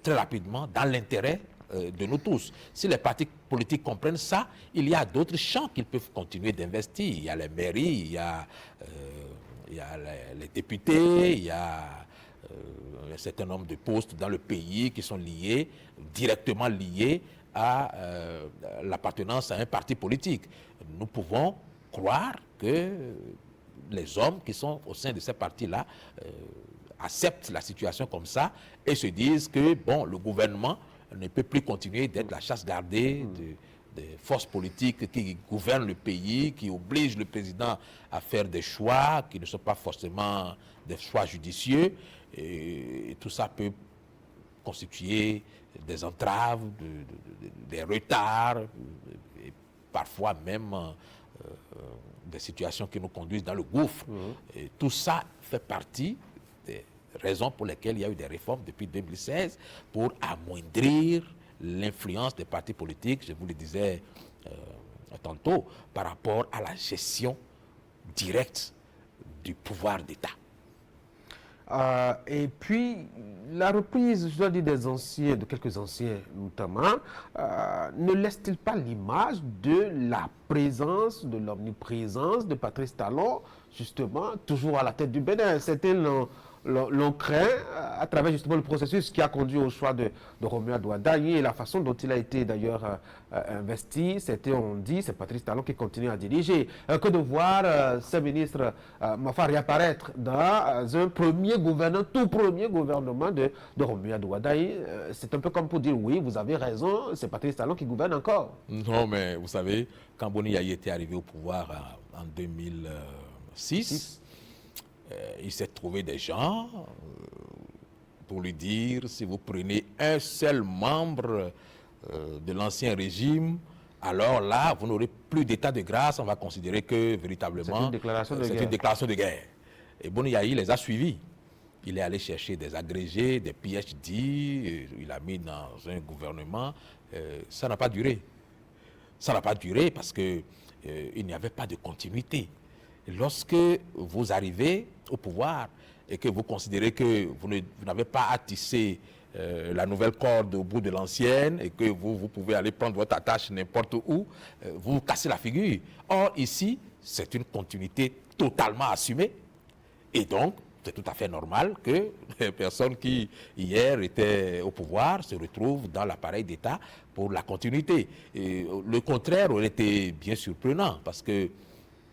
très rapidement dans l'intérêt de nous tous. Si les partis politiques comprennent ça, il y a d'autres champs qu'ils peuvent continuer d'investir. Il y a les mairies, il y a les députés, il y a un certain nombre de postes dans le pays qui sont liés, directement liés à l'appartenance à un parti politique. Nous pouvons croire que les hommes qui sont au sein de ces partis-là acceptent la situation comme ça et se disent que bon, le gouvernement ne peut plus continuer d'être la chasse gardée des forces politiques qui gouvernent le pays, qui obligent le président à faire des choix qui ne sont pas forcément des choix judicieux. Et tout ça peut constituer des entraves, des retards, et parfois même des situations qui nous conduisent dans le gouffre. Et tout ça fait partie des raisons pour lesquelles il y a eu des réformes depuis 2016 pour amoindrir l'influence des partis politiques, je vous le disais tantôt, par rapport à la gestion directe du pouvoir d'État. Et puis, la reprise, je dois dire, des anciens, de quelques anciens notamment, ne laisse-t-il pas l'image de la présence, de l'omniprésence de Patrice Talon, justement, toujours à la tête du Bénin? C'était l'on craint à travers justement le processus qui a conduit au choix de Romuald Wadagni et la façon dont il a été d'ailleurs investi. C'était, on dit, c'est Patrice Talon qui continue à diriger. Que de voir ce ministre Mafa réapparaître dans un premier gouvernement, tout premier gouvernement de Romuald Wadagni. C'est un peu comme pour dire, oui, vous avez raison, c'est Patrice Talon qui gouverne encore. Non, mais vous savez, quand Boni Yayi était arrivé au pouvoir en 2006, il s'est trouvé des gens pour lui dire, si vous prenez un seul membre de l'ancien régime, alors là, vous n'aurez plus d'état de grâce, on va considérer que véritablement c'est une déclaration de guerre. Et Boni Yayi les a suivis. Il est allé chercher des agrégés, des PhD, il a mis dans un gouvernement. Ça n'a pas duré. Ça n'a pas duré parce qu'il n'y avait pas de continuité. lorsque vous arrivez au pouvoir et que vous considérez que vous n'avez pas à tisser la nouvelle corde au bout de l'ancienne et que vous pouvez aller prendre votre attache n'importe où, vous vous cassez la figure. Or, ici, c'est une continuité totalement assumée. Et donc, c'est tout à fait normal que les personnes qui, hier, étaient au pouvoir se retrouvent dans l'appareil d'État pour la continuité. Et le contraire aurait été bien surprenant parce que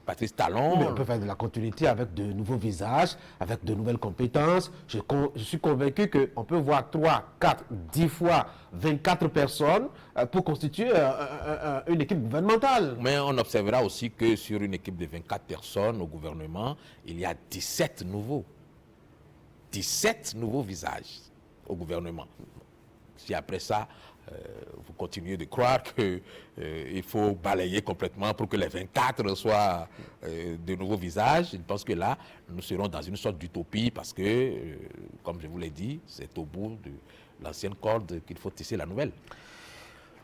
Patrice Talon... Mais on peut faire de la continuité avec de nouveaux visages, avec de nouvelles compétences. Je suis convaincu qu'on peut voir 3, 4, 10 fois 24 personnes pour constituer une équipe gouvernementale. Mais on observera aussi que sur une équipe de 24 personnes au gouvernement, il y a 17 nouveaux. 17 nouveaux visages au gouvernement. Si après ça, vous continuez de croire qu'il faut balayer complètement pour que les 24 soient de nouveaux visages, je pense que là, nous serons dans une sorte d'utopie parce que, comme je vous l'ai dit, c'est au bout de l'ancienne corde qu'il faut tisser la nouvelle.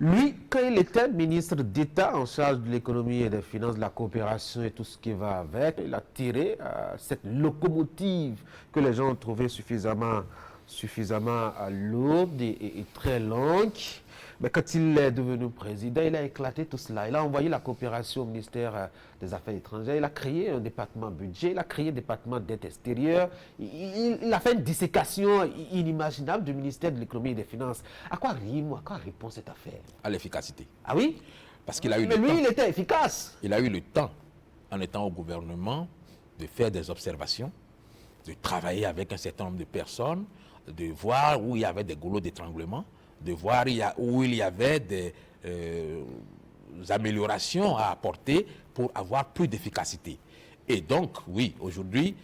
Lui, quand il était ministre d'État en charge de l'économie et des finances, de la coopération et tout ce qui va avec, il a tiré cette locomotive que les gens ont trouvée suffisamment lourde et très longue. Mais quand il est devenu président, il a éclaté tout cela. Il a envoyé la coopération au ministère des Affaires étrangères. Il a créé un département budget. Il a créé un département dette extérieure. Il a fait une dissécation inimaginable du ministère de l'économie et des finances. À quoi répond cette affaire? À l'efficacité. Ah oui? Parce qu'il a eu Mais le lui, temps. il était efficace. Il a eu le temps, en étant au gouvernement, de faire des observations, de travailler avec un certain nombre de personnes, de voir où il y avait des goulots d'étranglement, de voir où il y avait des améliorations à apporter pour avoir plus d'efficacité. Et donc, oui, aujourd'hui,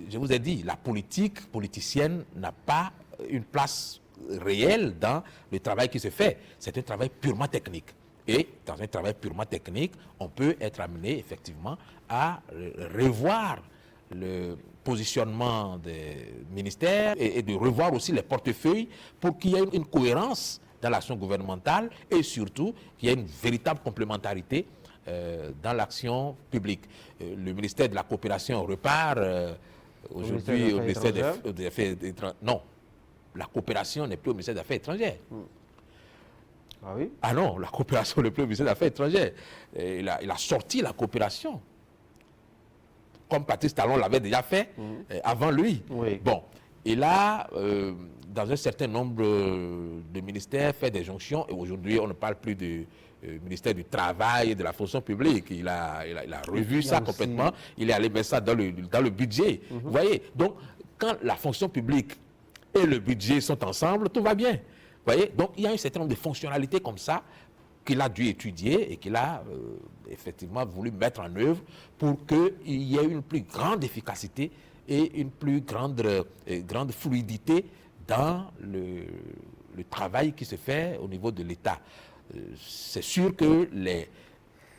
je vous ai dit, la politique politicienne n'a pas une place réelle dans le travail qui se fait. C'est un travail purement technique. Et dans un travail purement technique, on peut être amené effectivement à revoir le positionnement des ministères et de revoir aussi les portefeuilles pour qu'il y ait une cohérence dans l'action gouvernementale et surtout qu'il y ait une véritable complémentarité dans l'action publique. Le ministère de la Coopération repart aujourd'hui au ministère des Affaires étrangères. Non, la coopération n'est plus au ministère des Affaires étrangères. Ah oui? Ah non, la coopération n'est plus au ministère des Affaires étrangères. Il a sorti la coopération, comme Patrice Talon l'avait déjà fait avant lui. Oui. Bon, il a, dans un certain nombre de ministères, fait des jonctions. Et aujourd'hui, on ne parle plus du ministère du Travail et de la fonction publique. Il a revu ça complètement. Il est allé mettre ça dans le budget. Vous voyez? Donc, quand la fonction publique et le budget sont ensemble, tout va bien. Vous voyez? Donc, il y a un certain nombre de fonctionnalités comme ça qu'il a dû étudier et qu'il a effectivement voulu mettre en œuvre pour qu'il y ait une plus grande efficacité et une plus grande fluidité dans le travail qui se fait au niveau de l'État. C'est sûr que les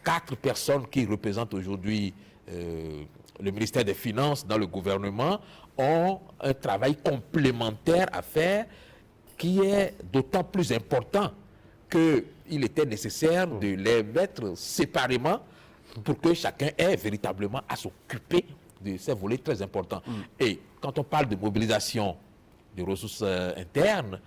4 personnes qui représentent aujourd'hui le ministère des Finances dans le gouvernement ont un travail complémentaire à faire qui est d'autant plus important qu'il était nécessaire de les mettre séparément pour que chacun ait véritablement à s'occuper de ces volets très importants. Et quand on parle de mobilisation des ressources internes,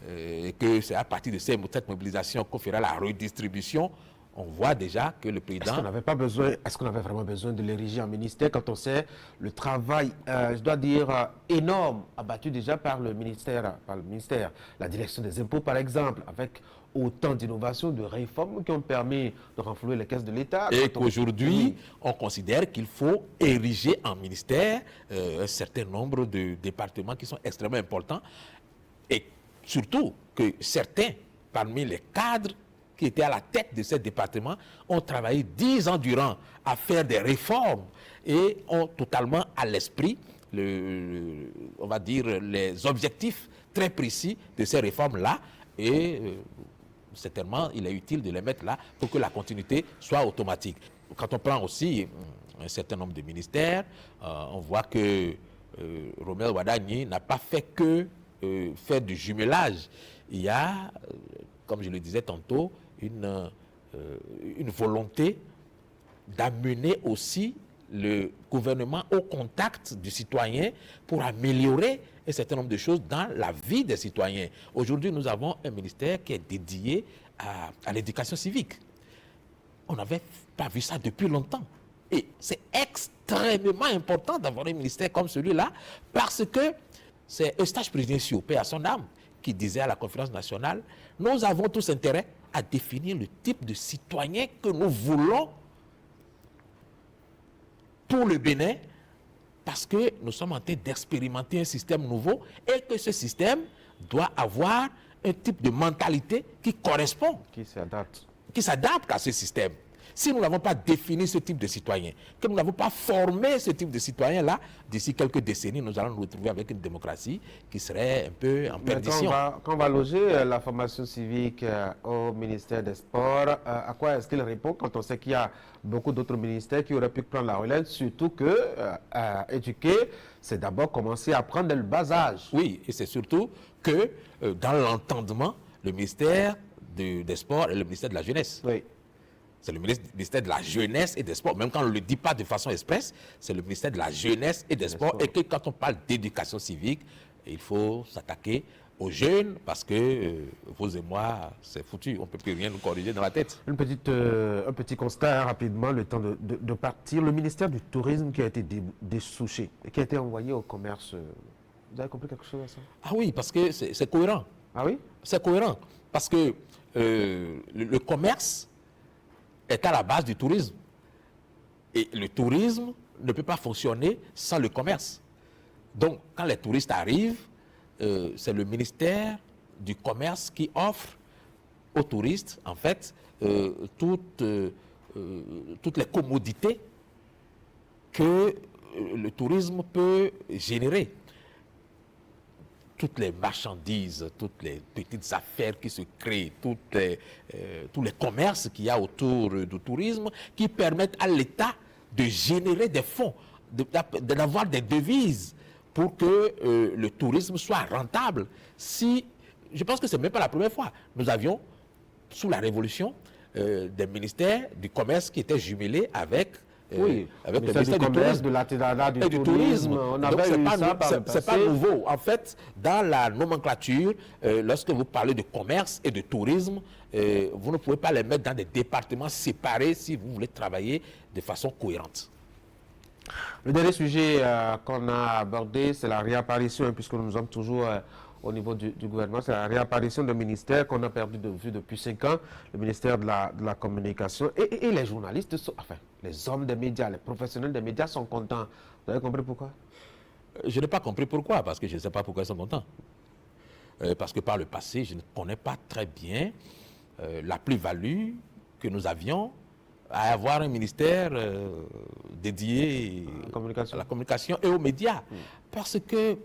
et que c'est à partir de cette mobilisation qu'on fera la redistribution, on voit déjà que le président... Est-ce qu'on avait vraiment besoin de l'ériger en ministère quand on sait le travail, je dois dire, énorme, abattu déjà par le ministère, la direction des impôts par exemple, avec autant d'innovations, de réformes qui ont permis de renflouer les caisses de l'État. Et qu'aujourd'hui, on considère qu'il faut ériger en ministère un certain nombre de départements qui sont extrêmement importants et surtout que certains parmi les cadres qui étaient à la tête de ces départements ont travaillé 10 ans durant à faire des réformes et ont totalement à l'esprit, on va dire, les objectifs très précis de ces réformes-là. Et certainement, il est utile de les mettre là pour que la continuité soit automatique. Quand on prend aussi un certain nombre de ministères, on voit que Romel Wadagni n'a pas fait que faire du jumelage. Il y a, comme je le disais tantôt, une volonté d'amener aussi le gouvernement au contact du citoyen pour améliorer un certain nombre de choses dans la vie des citoyens. Aujourd'hui, nous avons un ministère qui est dédié à l'éducation civique. On n'avait pas vu ça depuis longtemps. Et c'est extrêmement important d'avoir un ministère comme celui-là parce que c'est Eustache Présidentiaux, paix à son âme, qui disait à la conférence nationale, nous avons tous intérêt à définir le type de citoyen que nous voulons pour le Bénin, parce que nous sommes en train d'expérimenter un système nouveau et que ce système doit avoir un type de mentalité qui correspond, Qui s'adapte. qui s'adapte à ce système. Si nous n'avons pas défini ce type de citoyen, que nous n'avons pas formé ce type de citoyen-là, d'ici quelques décennies, nous allons nous retrouver avec une démocratie qui serait un peu en Mais perdition. quand on va loger la formation civique au ministère des Sports, à quoi est-ce qu'il répond quand on sait qu'il y a beaucoup d'autres ministères qui auraient pu prendre la relève, surtout que éduquer, c'est d'abord commencer à prendre le bas âge. Oui, et c'est surtout que dans l'entendement, le ministère des Sports et le ministère de la Jeunesse. Oui. C'est le ministère de la Jeunesse et des Sports. Même quand on ne le dit pas de façon expresse, c'est le ministère de la Jeunesse et des Sports. Et que quand on parle d'éducation civique, il faut s'attaquer aux jeunes parce que vous et moi, c'est foutu. On ne peut plus rien nous corriger dans la tête. Un petit constat rapidement, le temps de partir. Le ministère du Tourisme qui a été dessouché et qui a été envoyé au commerce. Vous avez compris quelque chose à ça? Ah oui, parce que c'est cohérent. Ah oui? C'est cohérent. Parce que le commerce est à la base du tourisme. Et le tourisme ne peut pas fonctionner sans le commerce. Donc, quand les touristes arrivent, c'est le ministère du Commerce qui offre aux touristes, en fait, toutes les commodités que le tourisme peut générer. Toutes les marchandises, toutes les petites affaires qui se créent, tous les commerces qu'il y a autour du tourisme qui permettent à l'État de générer des fonds, d'avoir des devises pour que le tourisme soit rentable. Je pense que ce n'est même pas la première fois. Nous avions, sous la Révolution, des ministères du commerce qui étaient jumelés avec le ministère du commerce, de l'artisanat, du tourisme. On avait eu ça par le passé. C'est pas nouveau. En fait, dans la nomenclature, lorsque vous parlez de commerce et de tourisme, vous ne pouvez pas les mettre dans des départements séparés si vous voulez travailler de façon cohérente. Le dernier sujet qu'on a abordé, c'est la réapparition, puisque nous sommes toujours au niveau du gouvernement, c'est la réapparition d'un ministère qu'on a perdu de vue depuis 5 ans, le ministère de la Communication. Et les journalistes, enfin, les hommes des médias, les professionnels des médias sont contents. Vous avez compris pourquoi? Je n'ai pas compris pourquoi, parce que je ne sais pas pourquoi ils sont contents. Parce que par le passé, je ne connais pas très bien la plus-value que nous avions à avoir un ministère dédié à la communication et aux médias. Parce que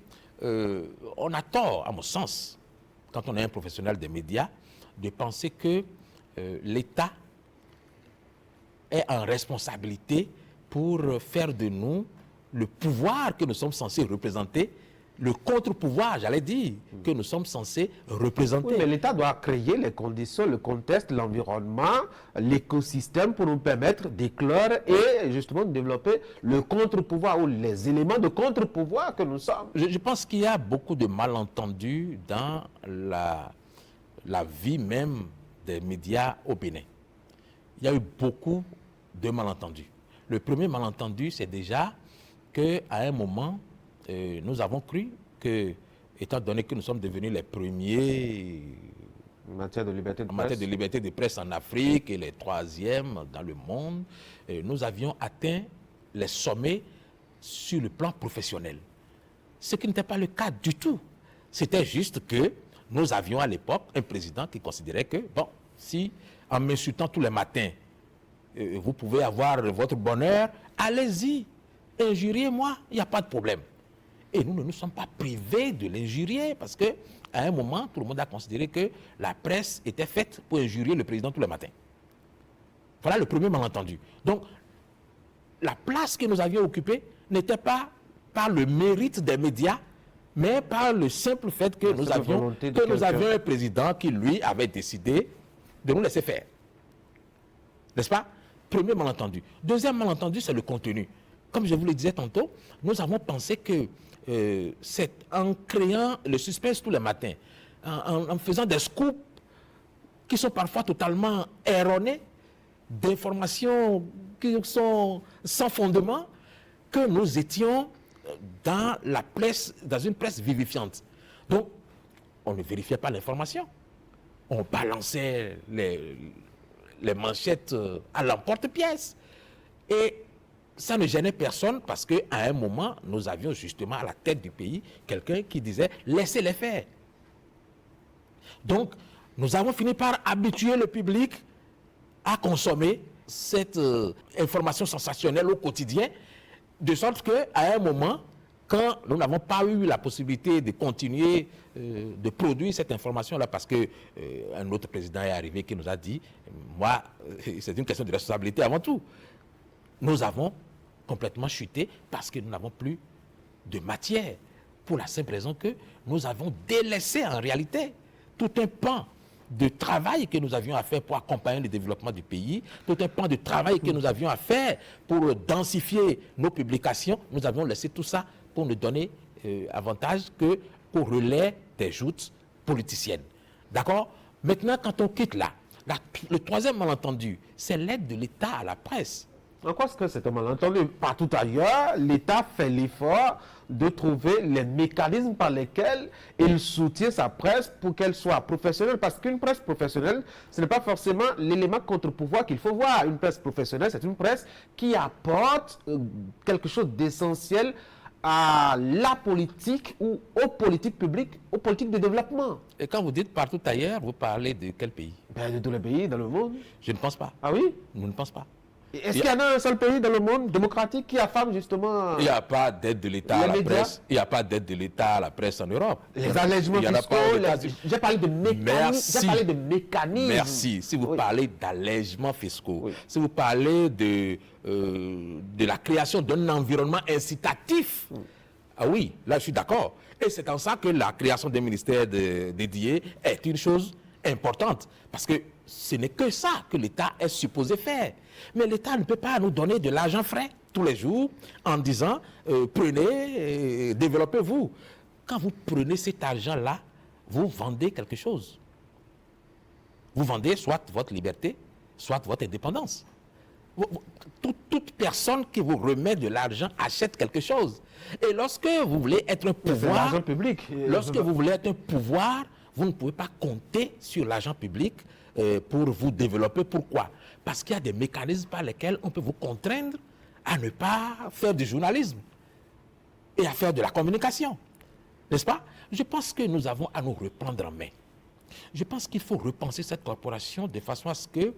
on a tort, à mon sens, quand on est un professionnel des médias, de penser que l'État est en responsabilité pour faire de nous le pouvoir que nous sommes censés représenter, le contre-pouvoir, j'allais dire, que nous sommes censés représenter. Oui, mais l'État doit créer les conditions, le contexte, l'environnement, l'écosystème pour nous permettre d'éclore et justement de développer le contre-pouvoir ou les éléments de contre-pouvoir que nous sommes. Je pense qu'il y a beaucoup de malentendus dans la vie même des médias au Bénin. Il y a eu beaucoup de malentendus. Le premier malentendu, c'est déjà qu'à un moment, nous avons cru que, étant donné que nous sommes devenus les premiers en matière de liberté de presse en Afrique et les troisièmes dans le monde, nous avions atteint les sommets sur le plan professionnel. Ce qui n'était pas le cas du tout. C'était juste que nous avions à l'époque un président qui considérait que, bon, si en m'insultant tous les matins, vous pouvez avoir votre bonheur, allez-y, injuriez-moi, il n'y a pas de problème. Et nous ne nous sommes pas privés de l'injurier parce qu'à un moment, tout le monde a considéré que la presse était faite pour injurier le président tous les matins. Voilà le premier malentendu. Donc, la place que nous avions occupée n'était pas par le mérite des médias, mais par le simple fait que nous avions un président qui, lui, avait décidé de nous laisser faire. N'est-ce pas? Premier malentendu. Deuxième malentendu, c'est le contenu. comme je vous le disais tantôt, nous avons pensé que c'est en créant le suspense tous les matins, en faisant des scoops qui sont parfois totalement erronés, d'informations qui sont sans fondement, que nous étions dans une presse vivifiante. Donc, on ne vérifiait pas l'information. On balançait les manchettes à l'emporte-pièce. Et ça ne gênait personne parce qu'à un moment, nous avions justement à la tête du pays quelqu'un qui disait « laissez-les faire ». Donc, nous avons fini par habituer le public à consommer cette information sensationnelle au quotidien, de sorte qu'à un moment, quand nous n'avons pas eu la possibilité de continuer de produire cette information-là, parce qu'un autre président est arrivé qui nous a dit, moi, c'est une question de responsabilité avant tout, nous avons complètement chuté parce que nous n'avons plus de matière, pour la simple raison que nous avons délaissé en réalité tout un pan de travail que nous avions à faire pour accompagner le développement du pays, tout un pan de travail que nous avions à faire pour densifier nos publications. Nous avions laissé tout ça pour ne donner avantage que au relais des joutes politiciennes. D'accord? Maintenant, quand on quitte là, le troisième malentendu, c'est l'aide de l'État à la presse. En quoi est-ce que c'est un malentendu? Partout ailleurs, l'État fait l'effort de trouver les mécanismes par lesquels il soutient sa presse pour qu'elle soit professionnelle. Parce qu'une presse professionnelle, ce n'est pas forcément l'élément contre-pouvoir qu'il faut voir. Une presse professionnelle, c'est une presse qui apporte quelque chose d'essentiel à la politique ou aux politiques publiques, aux politiques de développement. Et quand vous dites partout ailleurs, vous parlez de quel pays? De tous les pays dans le monde. Je ne pense pas. Ah oui? Je ne pense pas. Est-ce qu'il y en a un seul pays dans le monde démocratique qui affame justement... Il n'y a pas d'aide de l'État à la presse. Il n'y a pas d'aide de l'État à la presse en Europe. Les allègements fiscaux, j'ai parlé de mécanismes. J'ai parlé de mécanismes. Merci. Si vous parlez d'allègements fiscaux, si vous parlez de la création d'un environnement incitatif, ah oui, là je suis d'accord. Et c'est en ça que la création d'un ministère dédié est une chose importante. Parce que ce n'est que ça que l'État est supposé faire. Mais l'État ne peut pas nous donner de l'argent frais tous les jours en disant prenez, développez-vous. Quand vous prenez cet argent-là, vous vendez quelque chose. Vous vendez soit votre liberté, soit votre indépendance. Toute personne qui vous remet de l'argent achète quelque chose. Et lorsque vous voulez être un pouvoir, l'argent public. Lorsque vous voulez être un pouvoir, vous ne pouvez pas compter sur l'argent public pour vous développer. Pourquoi? Parce qu'il y a des mécanismes par lesquels on peut vous contraindre à ne pas faire du journalisme et à faire de la communication. N'est-ce pas? Je pense que nous avons à nous reprendre en main. Je pense qu'il faut repenser cette corporation de façon à ce que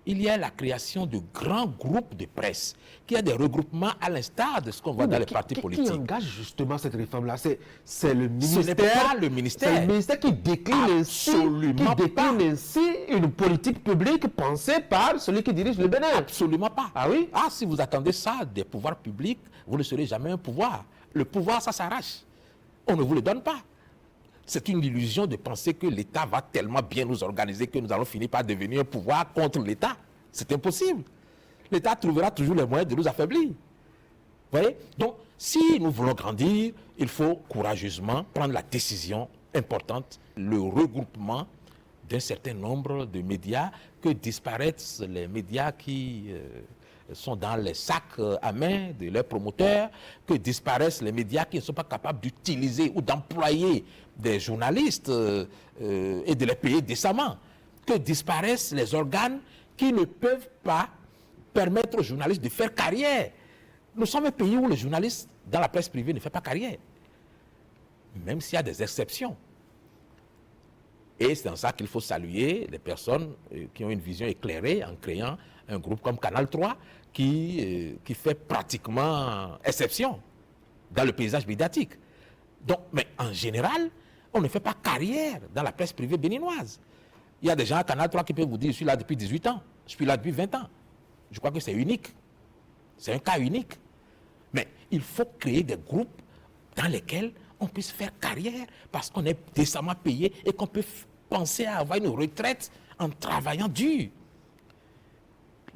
il y ait la création de grands groupes de presse, qu'il y ait des regroupements à l'instar de ce qu'on voit dans les partis politiques. Qui engage justement cette réforme-là? C'est le ministère. Ce n'est pas le ministère. C'est le ministère qui décline ainsi une politique publique pensée par celui qui dirige le Bénin. Absolument pas. Ah oui? Ah, si vous attendez ça des pouvoirs publics, vous ne serez jamais un pouvoir. Le pouvoir, ça s'arrache. On ne vous le donne pas. C'est une illusion de penser que l'État va tellement bien nous organiser que nous allons finir par devenir un pouvoir contre l'État. C'est impossible. L'État trouvera toujours les moyens de nous affaiblir. Vous voyez? Donc, si nous voulons grandir, il faut courageusement prendre la décision importante, le regroupement d'un certain nombre de médias, que disparaissent les médias qui sont dans les sacs à main de leurs promoteurs, que disparaissent les médias qui ne sont pas capables d'utiliser ou d'employer des journalistes et de les payer décemment, que disparaissent les organes qui ne peuvent pas permettre aux journalistes de faire carrière. Nous sommes un pays où le journaliste dans la presse privée ne fait pas carrière, même s'il y a des exceptions. Et c'est en ça qu'il faut saluer les personnes qui ont une vision éclairée en créant un groupe comme Canal 3 qui fait pratiquement exception dans le paysage médiatique. Donc, mais en général, on ne fait pas carrière dans la presse privée béninoise. Il y a des gens à Canal 3 qui peuvent vous dire, je suis là depuis 18 ans, je suis là depuis 20 ans. Je crois que c'est unique. C'est un cas unique. Mais il faut créer des groupes dans lesquels on puisse faire carrière parce qu'on est décemment payé et qu'on peut penser à avoir une retraite en travaillant dur.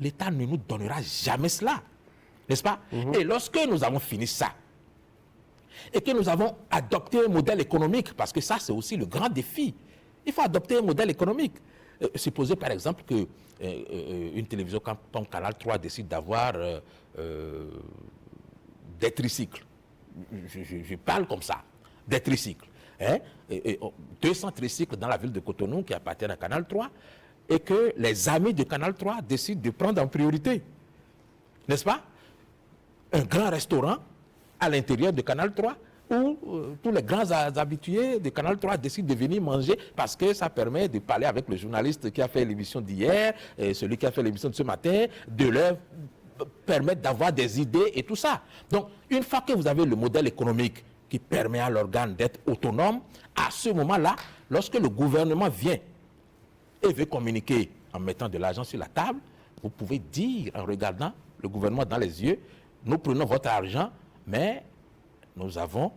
L'État ne nous donnera jamais cela. n'est-ce pas? Et lorsque nous avons fini ça, et que nous avons adopté un modèle économique, parce que ça, c'est aussi le grand défi. Il faut adopter un modèle économique. Supposez par exemple que une télévision comme Canal 3 décide d'avoir des tricycles. Je parle comme ça, des tricycles. Hein? 200 tricycles dans la ville de Cotonou qui appartiennent à Canal 3 et que les amis de Canal 3 décident de prendre en priorité. N'est-ce pas? Un grand restaurant à l'intérieur de Canal 3 où tous les grands habitués de Canal 3 décident de venir manger parce que ça permet de parler avec le journaliste qui a fait l'émission d'hier, celui qui a fait l'émission de ce matin, de leur permettre d'avoir des idées et tout ça. Donc, une fois que vous avez le modèle économique qui permet à l'organe d'être autonome, à ce moment-là, lorsque le gouvernement vient et veut communiquer en mettant de l'argent sur la table, vous pouvez dire en regardant le gouvernement dans les yeux, nous prenons votre argent, mais nous avons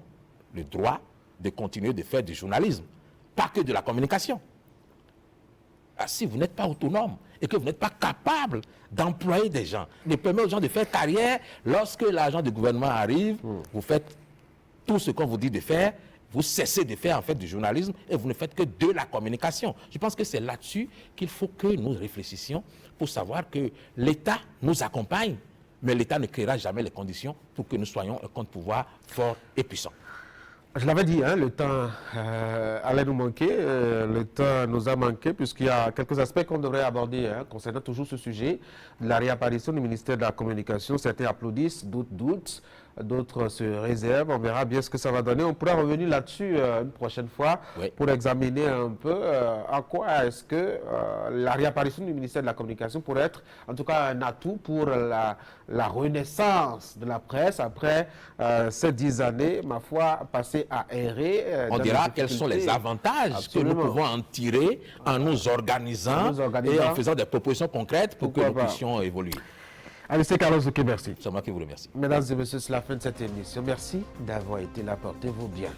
le droit de continuer de faire du journalisme, pas que de la communication. Si vous n'êtes pas autonome et que vous n'êtes pas capable d'employer des gens, de permettre aux gens de faire carrière, lorsque l'argent du gouvernement arrive, vous faites tout ce qu'on vous dit de faire, vous cessez de faire en fait du journalisme et vous ne faites que de la communication. Je pense que c'est là-dessus qu'il faut que nous réfléchissions pour savoir que l'État nous accompagne, mais l'État ne créera jamais les conditions pour que nous soyons un contre-pouvoir fort et puissant. Je l'avais dit, hein, le temps allait nous manquer, le temps nous a manqué puisqu'il y a quelques aspects qu'on devrait aborder concernant toujours ce sujet, la réapparition du ministère de la Communication. Certains applaudissent, d'autres doutent, d'autres se réservent. On verra bien ce que ça va donner. On pourra revenir là-dessus une prochaine fois pour examiner un peu à quoi est-ce que la réapparition du ministère de la Communication pourrait être en tout cas un atout pour la renaissance de la presse après ces 10 années, ma foi, passées à errer. On dira quels sont les avantages que nous pouvons en tirer en nous organisant et en faisant des propositions concrètes pour que nous puissions évoluer. Allez, c'est Carlos Zouké, merci. C'est moi qui vous remercie. Mesdames et messieurs, c'est la fin de cette émission. Merci d'avoir été là. Portez-vous bien.